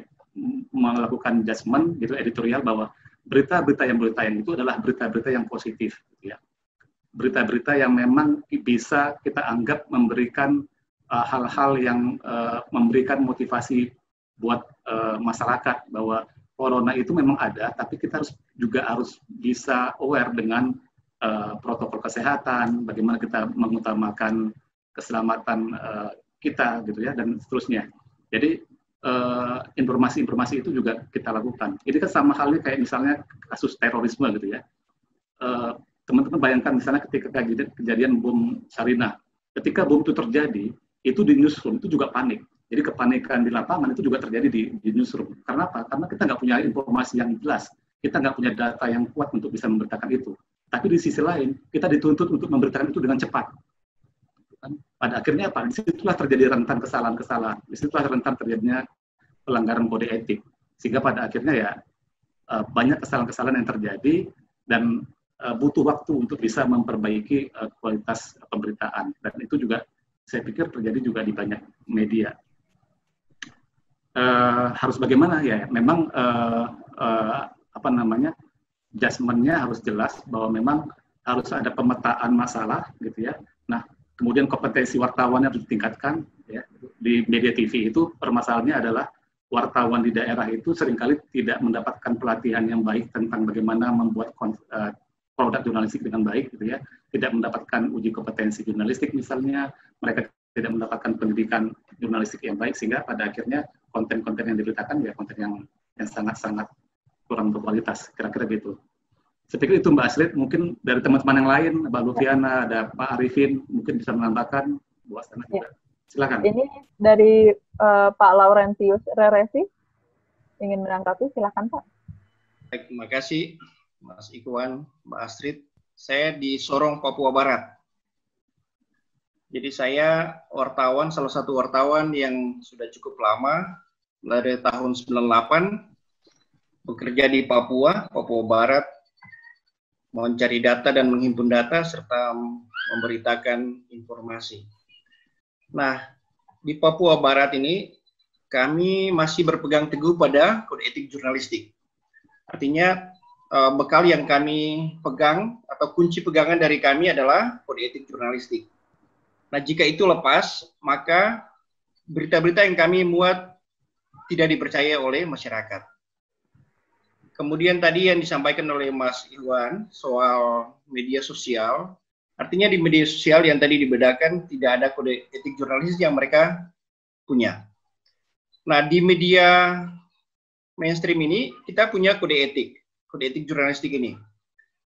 Speaker 4: melakukan judgement gitu editorial bahwa berita-berita yang boleh tayang itu adalah berita-berita yang positif gitu ya. Berita-berita yang memang bisa kita anggap memberikan hal-hal yang memberikan motivasi buat masyarakat bahwa corona itu memang ada, tapi kita harus bisa aware dengan protokol kesehatan, bagaimana kita mengutamakan keselamatan kita gitu ya dan seterusnya. Jadi informasi-informasi itu juga kita lakukan. Ini kan sama halnya kayak misalnya kasus terorisme gitu ya. Teman-teman bayangkan misalnya ketika kejadian bom Sarinah, ketika bom itu terjadi, itu di newsroom itu juga panik. Jadi kepanikan di lapangan itu juga terjadi di newsroom. Karena apa? Karena kita nggak punya informasi yang jelas. Kita nggak punya data yang kuat untuk bisa memberitakan itu. Tapi di sisi lain, kita dituntut untuk memberitakan itu dengan cepat. Pada akhirnya apa? Disitulah terjadi rentan kesalahan-kesalahan. Disitulah rentan terjadinya pelanggaran kode etik. Sehingga pada akhirnya ya banyak kesalahan-kesalahan yang terjadi dan butuh waktu untuk bisa memperbaiki kualitas pemberitaan. Dan itu juga saya pikir terjadi juga di banyak media. Harus bagaimana ya? Memang judgement-nya harus jelas bahwa memang harus ada pemetaan masalah gitu ya. Nah, kemudian kompetensi wartawan harus ditingkatkan ya. Di media TV itu permasalahannya adalah wartawan di daerah itu seringkali tidak mendapatkan pelatihan yang baik tentang bagaimana membuat produk jurnalistik dengan baik gitu ya. Tidak mendapatkan uji kompetensi jurnalistik misalnya, mereka tidak mendapatkan pendidikan jurnalistik yang baik sehingga pada akhirnya konten-konten yang diberitakan ya konten yang sangat-sangat kurang berkualitas, kira-kira gitu. Saya pikir itu Mbak Aslit, mungkin dari teman-teman yang lain, Mbak Lufiana, ada Pak Arifin, mungkin bisa menambahkan buat sana juga. Silakan.
Speaker 2: Ini dari Pak Laurentius Reresi. ingin menanggapi, silakan Pak.
Speaker 8: Baik, terima kasih Mas Ikhwan, Mbak Astrid. Saya di Sorong, Papua Barat. Jadi saya wartawan, salah satu wartawan yang sudah cukup lama, dari tahun 98, bekerja di Papua, Papua Barat, mencari data dan menghimpun data, serta memberitakan informasi. Nah, di Papua Barat ini, kami masih berpegang teguh pada kode etik jurnalistik. Artinya, bekal yang kami pegang, atau kunci pegangan dari kami adalah kode etik jurnalistik. Nah, jika itu lepas, maka berita-berita yang kami muat tidak dipercaya oleh masyarakat. Kemudian tadi yang disampaikan oleh Mas Iwan soal media sosial, artinya di media sosial yang tadi dibedakan tidak ada kode etik jurnalis yang mereka punya. Nah, di media mainstream ini kita punya kode etik jurnalistik ini.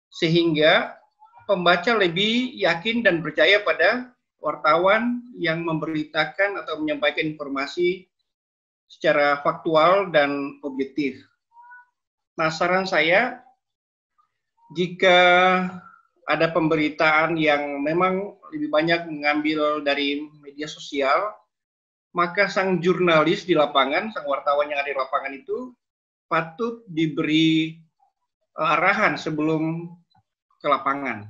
Speaker 8: Sehingga pembaca lebih yakin dan percaya pada wartawan yang memberitakan atau menyampaikan informasi secara faktual dan objektif. Nah, saran saya, jika ada pemberitaan yang memang lebih banyak mengambil dari media sosial, maka sang jurnalis di lapangan, sang wartawan yang ada di lapangan itu patut diberi arahan sebelum ke lapangan.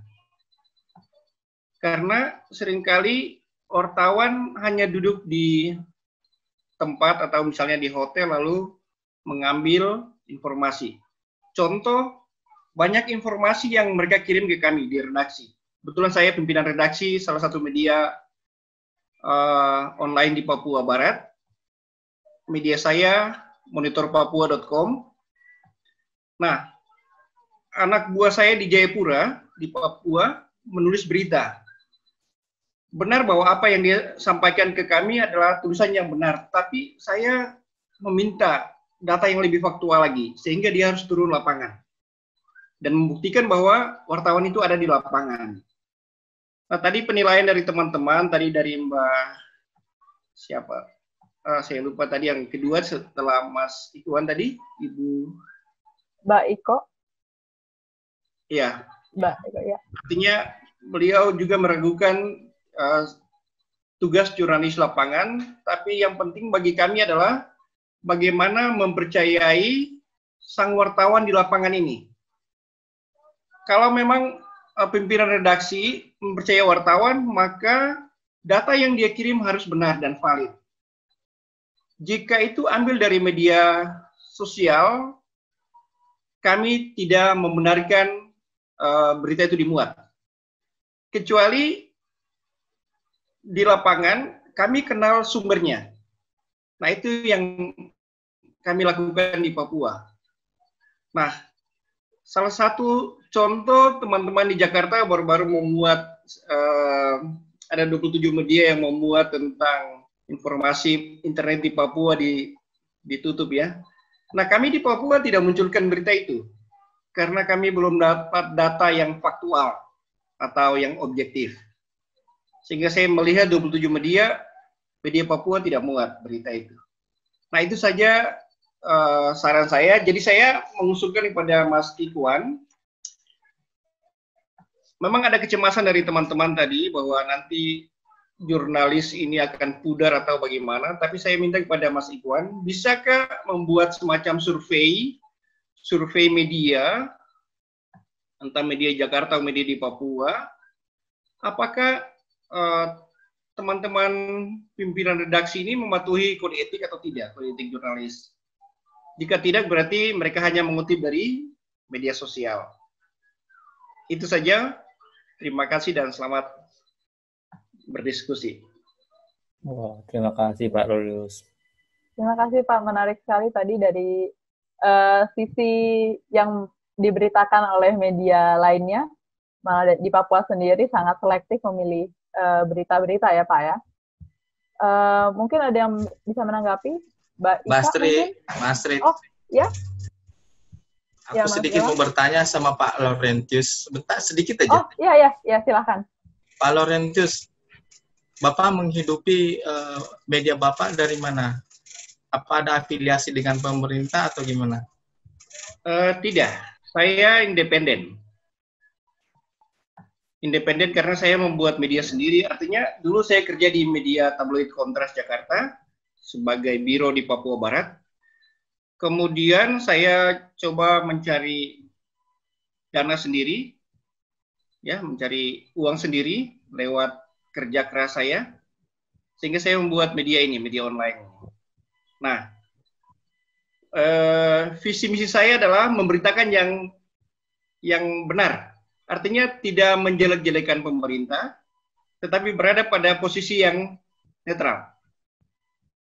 Speaker 8: Karena seringkali wartawan hanya duduk di tempat atau misalnya di hotel lalu mengambil informasi. Contoh, banyak informasi yang mereka kirim ke kami di redaksi. Kebetulan saya pimpinan redaksi salah satu media online di Papua Barat. Media saya monitorpapua.com. Nah, anak buah saya di Jayapura, di Papua, menulis berita. Benar bahwa apa yang dia sampaikan ke kami adalah tulisan yang benar, tapi saya meminta data yang lebih faktual lagi, sehingga dia harus turun lapangan dan membuktikan bahwa wartawan itu ada di lapangan. Nah, tadi penilaian dari teman-teman, tadi dari Mbak siapa? Saya lupa tadi yang kedua setelah Mas Ikhwan tadi, Ibu
Speaker 2: Mbak Iko.
Speaker 8: Ya.
Speaker 2: Mbak Iko, ya.
Speaker 8: Artinya beliau juga meragukan tugas jurnalis lapangan, tapi yang penting bagi kami adalah bagaimana mempercayai sang wartawan di lapangan ini. Kalau memang pimpinan redaksi mempercayai wartawan, maka data yang dia kirim harus benar dan valid. Jika itu ambil dari media sosial, kami tidak membenarkan berita itu dimuat. Kecuali di lapangan, kami kenal sumbernya. Nah, itu yang kami lakukan di Papua. Nah, salah satu contoh teman-teman di Jakarta baru-baru memuat, ada 27 media yang memuat tentang informasi internet di Papua ditutup ya. Nah, kami di Papua tidak munculkan berita itu, karena kami belum dapat data yang faktual atau yang objektif. Sehingga saya melihat 27 media Papua tidak muat berita itu. Nah, itu saja saran saya. Jadi saya mengusulkan kepada Mas Ikhwan, memang ada kecemasan dari teman-teman tadi bahwa nanti jurnalis ini akan pudar atau bagaimana, tapi saya minta kepada Mas Ikhwan, bisakah membuat semacam survei media, entah media Jakarta atau media di Papua, apakah teman-teman pimpinan redaksi ini mematuhi kode etik atau tidak, kode etik jurnalis. Jika tidak, berarti mereka hanya mengutip dari media sosial. Itu saja. Terima kasih dan selamat berdiskusi.
Speaker 5: Wah, terima kasih Pak Lolius.
Speaker 2: Terima kasih Pak, menarik sekali tadi dari sisi yang diberitakan oleh media lainnya. Malah di Papua sendiri sangat selektif memilih berita-berita ya Pak ya. Mungkin ada yang bisa menanggapi, Mbak
Speaker 6: Astrid.
Speaker 2: Oh ya.
Speaker 6: Aku
Speaker 2: ya,
Speaker 6: sedikit mau bertanya sama Pak Laurentius. Bentar, sedikit aja.
Speaker 2: Oh iya silakan.
Speaker 6: Pak Laurentius, Bapak menghidupi media Bapak dari mana? Apa ada afiliasi dengan pemerintah atau gimana?
Speaker 8: Tidak, saya independen. Independen karena saya membuat media sendiri. Artinya dulu saya kerja di media tabloid Kontras Jakarta sebagai biro di Papua Barat. Kemudian saya coba mencari dana sendiri, ya, mencari uang sendiri lewat kerja keras saya, sehingga saya membuat media ini, media online. Nah, visi misi saya adalah memberitakan yang benar. Artinya tidak menjelek-jelekan pemerintah, tetapi berada pada posisi yang netral.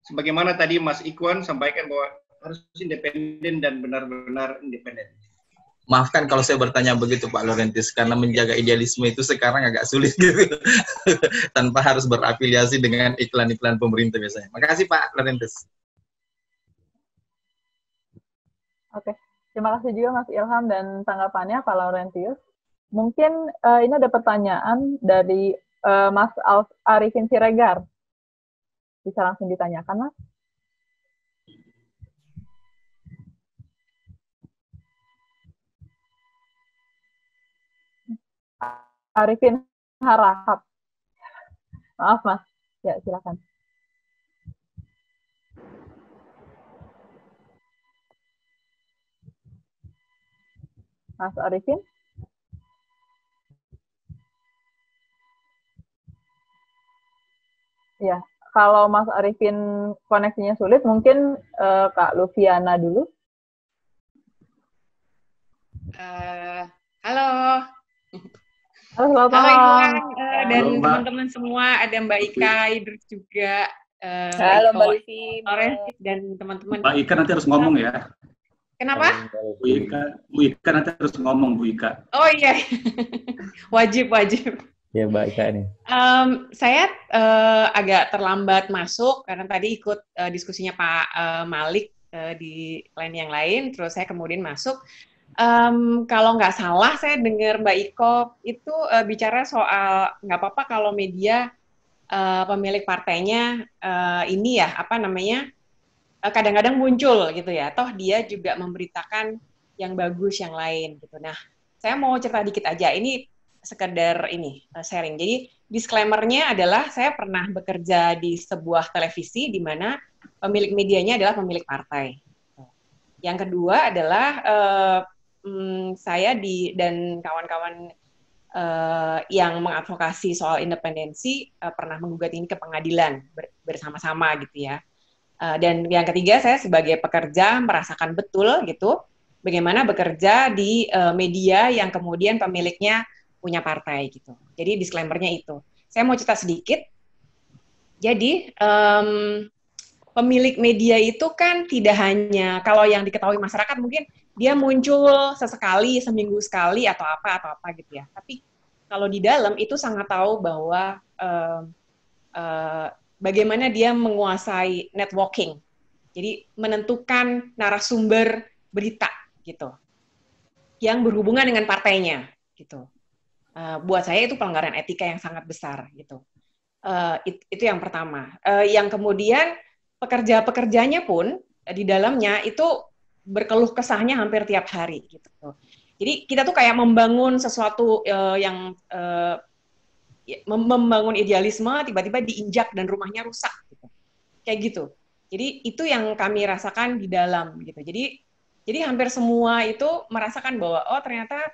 Speaker 8: Sebagaimana tadi Mas Ikhwan sampaikan bahwa harus independen dan benar-benar independen.
Speaker 6: Maafkan kalau saya bertanya begitu Pak Laurentis, karena menjaga idealisme itu sekarang agak sulit gitu. Tanpa harus berafiliasi dengan iklan-iklan pemerintah biasanya. Makasih Pak Laurentis.
Speaker 2: Oke, terima kasih juga Mas Ilham dan tanggapannya Pak Laurentius. Mungkin ini ada pertanyaan dari Mas Arifin Siregar. Bisa langsung ditanyakan, Mas? Arifin Harahap. Maaf, Mas. Ya, silakan. Mas Arifin? Ya, kalau Mas Arifin koneksinya sulit, mungkin Kak Lufiana dulu.
Speaker 9: Halo.
Speaker 2: Halo, selamat
Speaker 9: Halo
Speaker 2: malam.
Speaker 9: Iwan dan teman-teman semua, ada Mbak Ika, Idrus juga.
Speaker 10: Halo Mbak Livi.
Speaker 9: Dan teman-teman.
Speaker 4: Mbak Ika nanti harus ngomong ya.
Speaker 9: Kenapa?
Speaker 4: Bu Ika nanti harus ngomong, Bu Ika.
Speaker 9: Oh iya, wajib.
Speaker 5: Ya Mbak Ika nih.
Speaker 9: Saya agak terlambat masuk karena tadi ikut diskusinya Pak Malik di line yang lain, terus saya kemudian masuk. Kalau nggak salah, saya dengar Mbak Iko itu bicara soal nggak apa-apa kalau media pemilik partainya ini ya, apa namanya, kadang-kadang muncul gitu ya, toh dia juga memberitakan yang bagus yang lain gitu. Nah, saya mau cerita dikit aja, ini sekedar ini sharing. Jadi disclaimer-nya adalah saya pernah bekerja di sebuah televisi di mana pemilik medianya adalah pemilik partai. Yang kedua adalah saya dan kawan-kawan yang mengadvokasi soal independensi pernah menggugat ini ke pengadilan bersama-sama gitu ya. Dan yang ketiga, saya sebagai pekerja merasakan betul gitu bagaimana bekerja di media yang kemudian pemiliknya punya partai gitu. Jadi disclaimer-nya itu. Saya mau cerita sedikit. Jadi pemilik media itu kan tidak hanya, kalau yang diketahui masyarakat mungkin dia muncul sesekali, seminggu sekali atau apa gitu ya. Tapi kalau di dalam itu sangat tahu bahwa bagaimana dia menguasai networking. Jadi menentukan narasumber berita gitu. Yang berhubungan dengan partainya gitu. Buat saya itu pelanggaran etika yang sangat besar gitu. Itu yang pertama. Yang kemudian pekerja-pekerjanya pun di dalamnya itu berkeluh kesahnya hampir tiap hari gitu. Jadi kita tuh kayak membangun sesuatu yang membangun idealisme, tiba-tiba diinjak dan rumahnya rusak gitu. Kayak gitu. Jadi itu yang kami rasakan di dalam gitu. Jadi hampir semua itu merasakan bahwa oh ternyata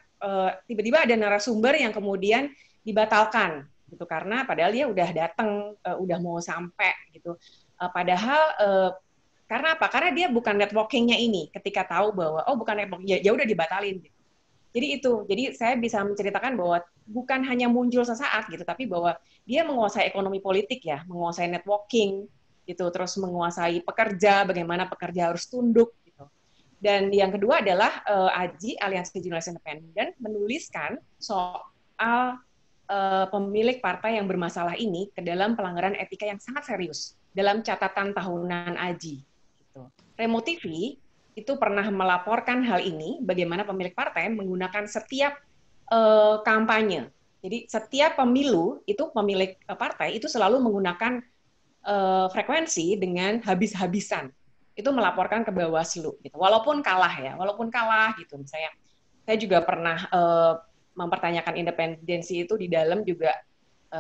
Speaker 9: tiba-tiba ada narasumber yang kemudian dibatalkan gitu karena padahal dia udah datang, udah mau sampai gitu. Padahal karena apa? Karena dia bukan networking-nya ini. Ketika tahu bahwa oh bukan networking, ya udah dibatalin. Gitu. Jadi itu. Jadi saya bisa menceritakan bahwa bukan hanya muncul sesaat gitu, tapi bahwa dia menguasai ekonomi politik ya, menguasai networking gitu, terus menguasai pekerja, bagaimana pekerja harus tunduk gitu. Dan yang kedua adalah AJI, Aliansi Jurnalis Independen, menuliskan soal pemilik partai yang bermasalah ini ke dalam pelanggaran etika yang sangat serius dalam catatan tahunan AJI. Gitu. Remo TV itu pernah melaporkan hal ini, bagaimana pemilik partai menggunakan setiap kampanye. Jadi setiap pemilu itu pemilik partai itu selalu menggunakan frekuensi dengan habis-habisan. itu melaporkan ke Bawaslu gitu. Walaupun kalah gitu. Misalnya saya juga pernah mempertanyakan independensi itu di dalam juga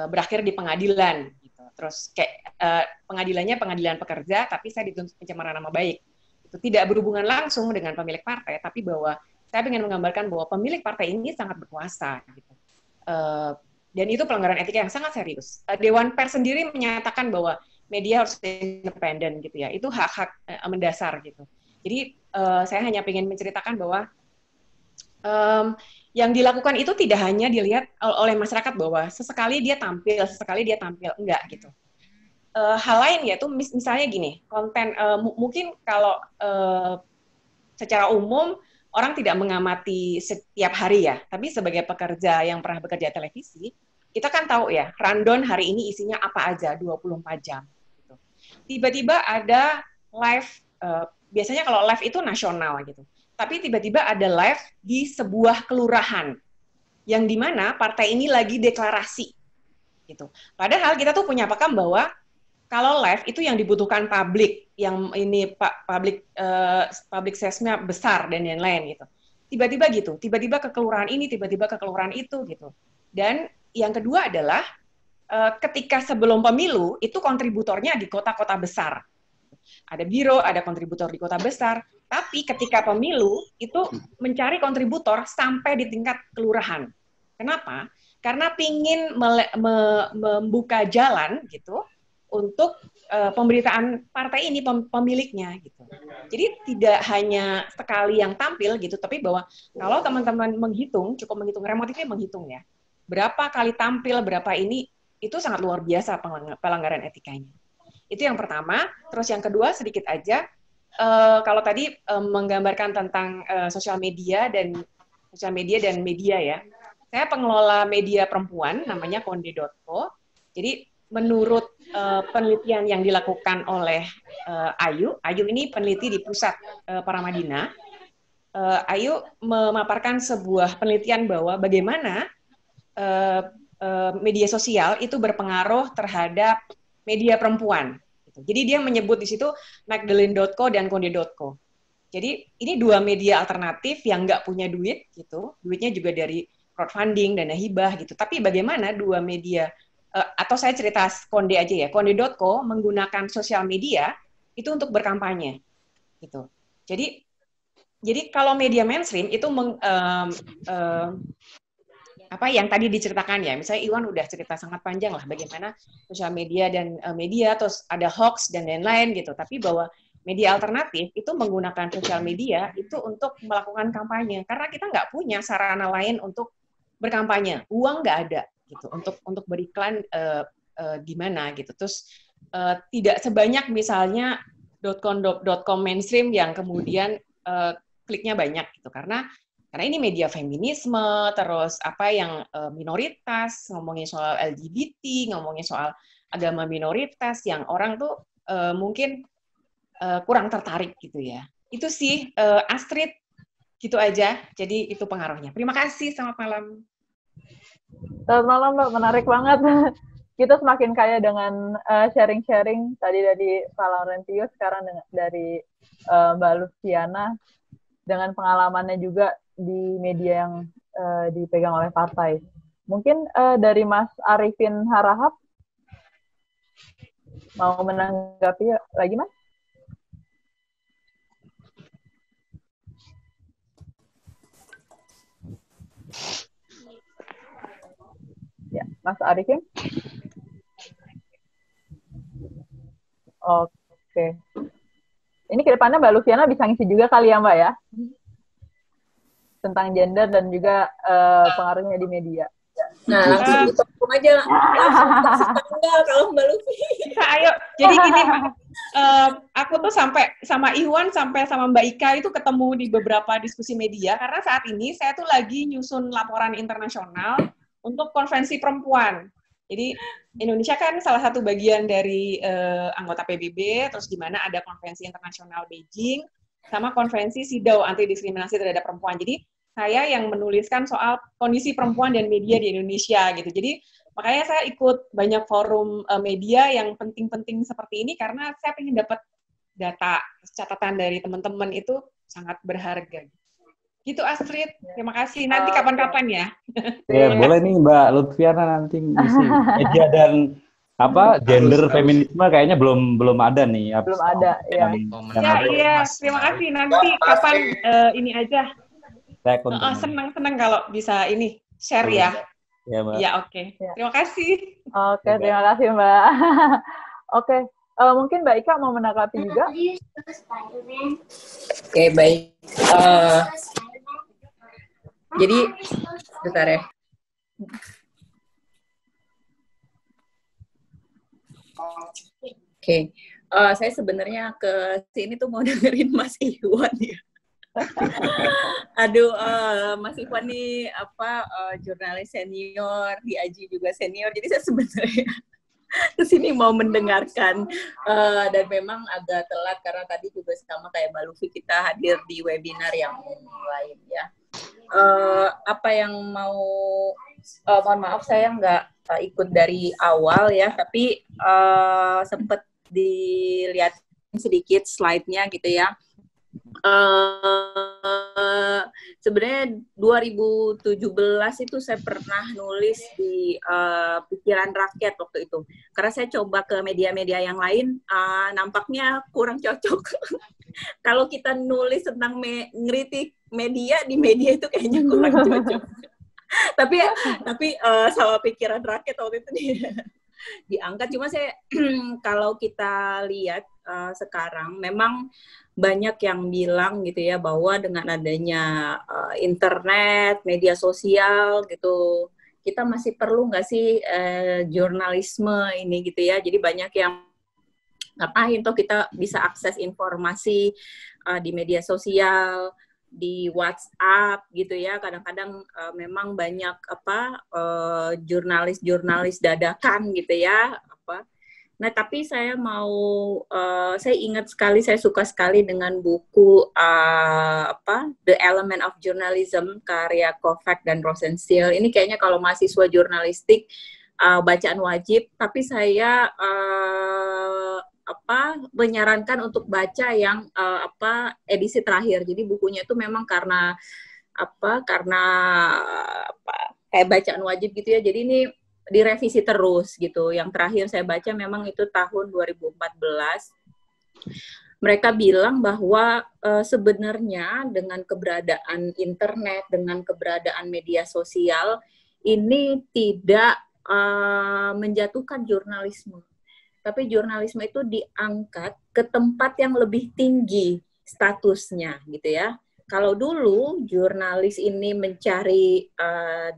Speaker 9: berakhir di pengadilan gitu. Terus kayak pengadilannya pengadilan pekerja, tapi saya dituntut pencemaran nama baik. Itu tidak berhubungan langsung dengan pemilik partai, tapi bahwa saya ingin menggambarkan bahwa pemilik partai ini sangat berkuasa gitu. Dan itu pelanggaran etika yang sangat serius. Dewan Pers sendiri menyatakan bahwa media harus independen gitu ya. Itu hak-hak mendasar gitu. Jadi saya hanya ingin menceritakan bahwa yang dilakukan itu tidak hanya dilihat oleh masyarakat bahwa sesekali dia tampil, enggak gitu. Hal lain yaitu misalnya gini, konten mungkin kalau secara umum orang tidak mengamati setiap hari ya, tapi sebagai pekerja yang pernah bekerja televisi, kita kan tahu ya, rundown hari ini isinya apa aja 24 jam. Gitu. Tiba-tiba ada live, biasanya kalau live itu nasional gitu, tapi tiba-tiba ada live di sebuah kelurahan, yang dimana partai ini lagi deklarasi. Gitu. Padahal kita tuh punya pakam bahwa kalau live itu yang dibutuhkan publik, yang ini public size-nya besar dan lain-lain gitu. Tiba-tiba gitu, tiba-tiba ke kelurahan ini, tiba-tiba ke kelurahan itu gitu. Dan yang kedua adalah ketika sebelum pemilu itu kontributornya di kota-kota besar. Ada biro, ada kontributor di kota besar, tapi ketika pemilu itu mencari kontributor sampai di tingkat kelurahan. Kenapa? Karena pingin membuka jalan gitu untuk pemberitaan partai ini pemiliknya gitu. Jadi tidak hanya sekali yang tampil gitu, tapi bahwa kalau teman-teman menghitung, cukup menghitung, remote TV menghitung ya, berapa kali tampil, berapa ini, itu sangat luar biasa pelanggaran etikanya. Itu yang pertama. Terus yang kedua sedikit aja, kalau tadi menggambarkan tentang sosial media dan media ya, saya pengelola media perempuan namanya konde.co. Jadi menurut penelitian yang dilakukan oleh Ayu ini peneliti di pusat Paramadina, Ayu memaparkan sebuah penelitian bahwa bagaimana media sosial itu berpengaruh terhadap media perempuan. Jadi dia menyebut di situ Magdalene.co dan Konde.co. Jadi ini dua media alternatif yang nggak punya duit gitu, duitnya juga dari crowdfunding, dana hibah gitu. Tapi bagaimana dua media atau saya cerita Konde aja ya, Konde.co menggunakan sosial media itu untuk berkampanye, gitu. Jadi kalau media mainstream itu apa yang tadi diceritakan ya, misalnya Iwan udah cerita sangat panjang lah bagaimana sosial media dan media, terus ada hoax dan lain-lain gitu. Tapi bahwa media alternatif itu menggunakan sosial media itu untuk melakukan kampanye, karena kita nggak punya sarana lain untuk berkampanye, uang nggak ada. Gitu, untuk beriklan di mana gitu. Terus tidak sebanyak misalnya .com mainstream yang kemudian kliknya banyak gitu, karena ini media feminisme, terus apa yang minoritas, ngomongin soal LGBT, ngomongin soal agama minoritas yang orang tuh mungkin kurang tertarik gitu ya. Itu sih Astrid, gitu aja. Jadi itu pengaruhnya. Terima kasih, selamat malam.
Speaker 2: Selamat malam, Mbak. Menarik banget. Kita semakin kaya dengan sharing-sharing tadi dari Pak Laurentius, sekarang dari Mbak Luciana, dengan pengalamannya juga di media yang dipegang oleh partai. Mungkin dari Mas Arifin Harahap, mau menanggapi lagi, Mas? Ya, Mas Arifin? Oke. Ini ke depannya Mbak Luciana bisa ngisi juga kali ya, Mbak ya? Tentang gender dan juga pengaruhnya di media.
Speaker 10: Nah, langsung ditolong aja. Kalau Mbak Lucy.
Speaker 9: Bisa, ayo. Jadi gini, aku tuh sampai sama Iwan, sampai sama Mbak Ika itu ketemu di beberapa diskusi media, karena saat ini saya tuh lagi nyusun laporan internasional untuk konvensi perempuan. Jadi Indonesia kan salah satu bagian dari anggota PBB, terus di mana ada konvensi internasional Beijing, sama konvensi CEDAW, anti diskriminasi terhadap perempuan. Jadi saya yang menuliskan soal kondisi perempuan dan media di Indonesia gitu. Jadi makanya saya ikut banyak forum media yang penting-penting seperti ini, karena saya ingin dapat data catatan dari teman-teman itu sangat berharga. Gitu Astrid, terima kasih. Nanti kapan-kapan ya.
Speaker 5: Ya, boleh nih Mbak Lutfiana nanti ngisi media dan gender feminisme kayaknya belum ada nih.
Speaker 2: Belum ada, ya.
Speaker 9: Iya, terima kasih. Nanti kapan ini aja.
Speaker 5: Saya
Speaker 9: senang kalau bisa ini share ya.
Speaker 5: Ya, Mbak.
Speaker 9: Ya, oke. Terima kasih.
Speaker 2: Oke, terima kasih Mbak. Oke, mungkin Mbak Ika mau menanggapi juga.
Speaker 10: Oke, baik. Jadi, bentar ya. Oke, saya sebenarnya ke sini tuh mau dengerin Mas Iwan ya. Aduh, Mas Iwan nih jurnalis senior, di Aji juga senior. Jadi saya sebenarnya kesini mau mendengarkan dan memang agak telat karena tadi juga sama kayak Mbak Lufi kita hadir di webinar yang lain ya. Apa yang mohon maaf saya nggak ikut dari awal ya, tapi sempat dilihat sedikit slide-nya gitu ya. Sebenarnya 2017 itu saya pernah nulis di Pikiran Rakyat waktu itu. Karena saya coba ke media-media yang lain, nampaknya kurang cocok. Kalau kita nulis tentang ngeritik media, di media itu kayaknya kurang cocok. tapi sama Pikiran Rakyat waktu itu diangkat. Cuma saya kalau kita lihat sekarang memang banyak yang bilang gitu ya bahwa dengan adanya internet, media sosial gitu, kita masih perlu nggak sih jurnalisme ini gitu ya. Jadi banyak yang ngapain toh kita bisa akses informasi di media sosial, di WhatsApp gitu ya. Kadang-kadang memang banyak jurnalis dadakan gitu ya. Nah, tapi saya saya ingat sekali, saya suka sekali dengan buku The Element of Journalism karya Kovac dan Rosenstiel. Ini kayaknya kalau mahasiswa jurnalistik bacaan wajib, tapi saya menyarankan untuk baca yang edisi terakhir. Jadi bukunya itu memang karena kayak bacaan wajib gitu ya. Jadi ini direvisi terus gitu. Yang terakhir saya baca memang itu tahun 2014. Mereka bilang bahwa sebenarnya dengan keberadaan internet, dengan keberadaan media sosial, ini tidak menjatuhkan jurnalisme. Tapi jurnalisme itu diangkat ke tempat yang lebih tinggi statusnya gitu ya. Kalau dulu jurnalis ini mencari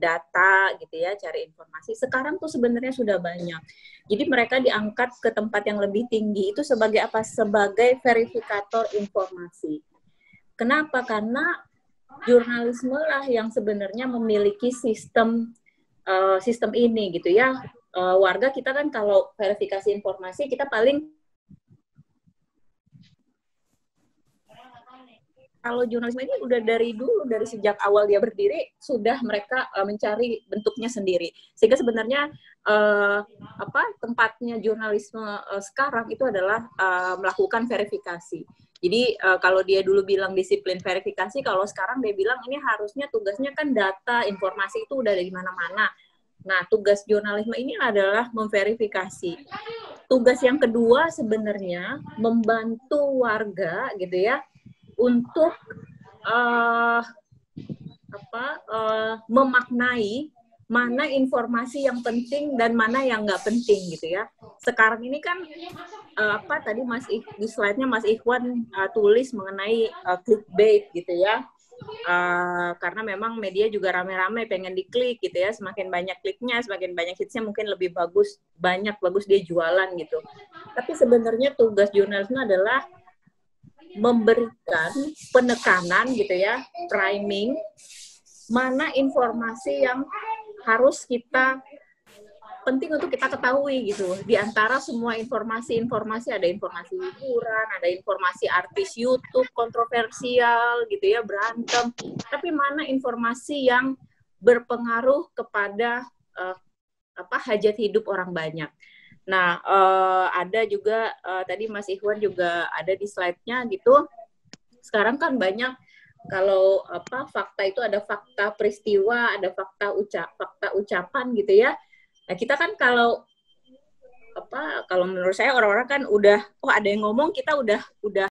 Speaker 10: data gitu ya, cari informasi, sekarang tuh sebenarnya sudah banyak. Jadi mereka diangkat ke tempat yang lebih tinggi itu sebagai apa? Sebagai verifikator informasi. Kenapa? Karena jurnalisme lah yang sebenarnya memiliki sistem ini gitu ya. Warga kita kan kalau verifikasi informasi kita paling kalau jurnalisme ini udah dari dulu, dari sejak awal dia berdiri, sudah mereka mencari bentuknya sendiri. Sehingga sebenarnya tempatnya jurnalisme sekarang itu adalah melakukan verifikasi. Jadi kalau dia dulu bilang disiplin verifikasi, kalau sekarang dia bilang ini harusnya tugasnya kan data, informasi itu udah dari mana-mana. Nah, tugas jurnalisme ini adalah memverifikasi. Tugas yang kedua sebenarnya membantu warga gitu ya, untuk memaknai mana informasi yang penting dan mana yang nggak penting gitu ya. Sekarang ini kan tadi di slide-nya Mas Ikhwan tulis mengenai clickbait gitu ya. Karena memang media juga rame-rame pengen diklik gitu ya. Semakin banyak kliknya, semakin banyak hitsnya, mungkin lebih bagus dia jualan gitu. Tapi sebenarnya tugas jurnalisme adalah memberikan penekanan gitu ya, priming, mana informasi yang harus penting untuk kita ketahui gitu. Di antara semua informasi ada informasi hiburan, ada informasi artis YouTube kontroversial gitu ya, berantem. Tapi mana informasi yang berpengaruh kepada hajat hidup orang banyak. Nah, ada juga tadi Mas Ikhwan juga ada di slide-nya gitu. Sekarang kan banyak kalau fakta itu ada fakta peristiwa, ada fakta ucapan gitu ya. Nah, kita kan kalau menurut saya orang-orang kan udah ada yang ngomong kita udah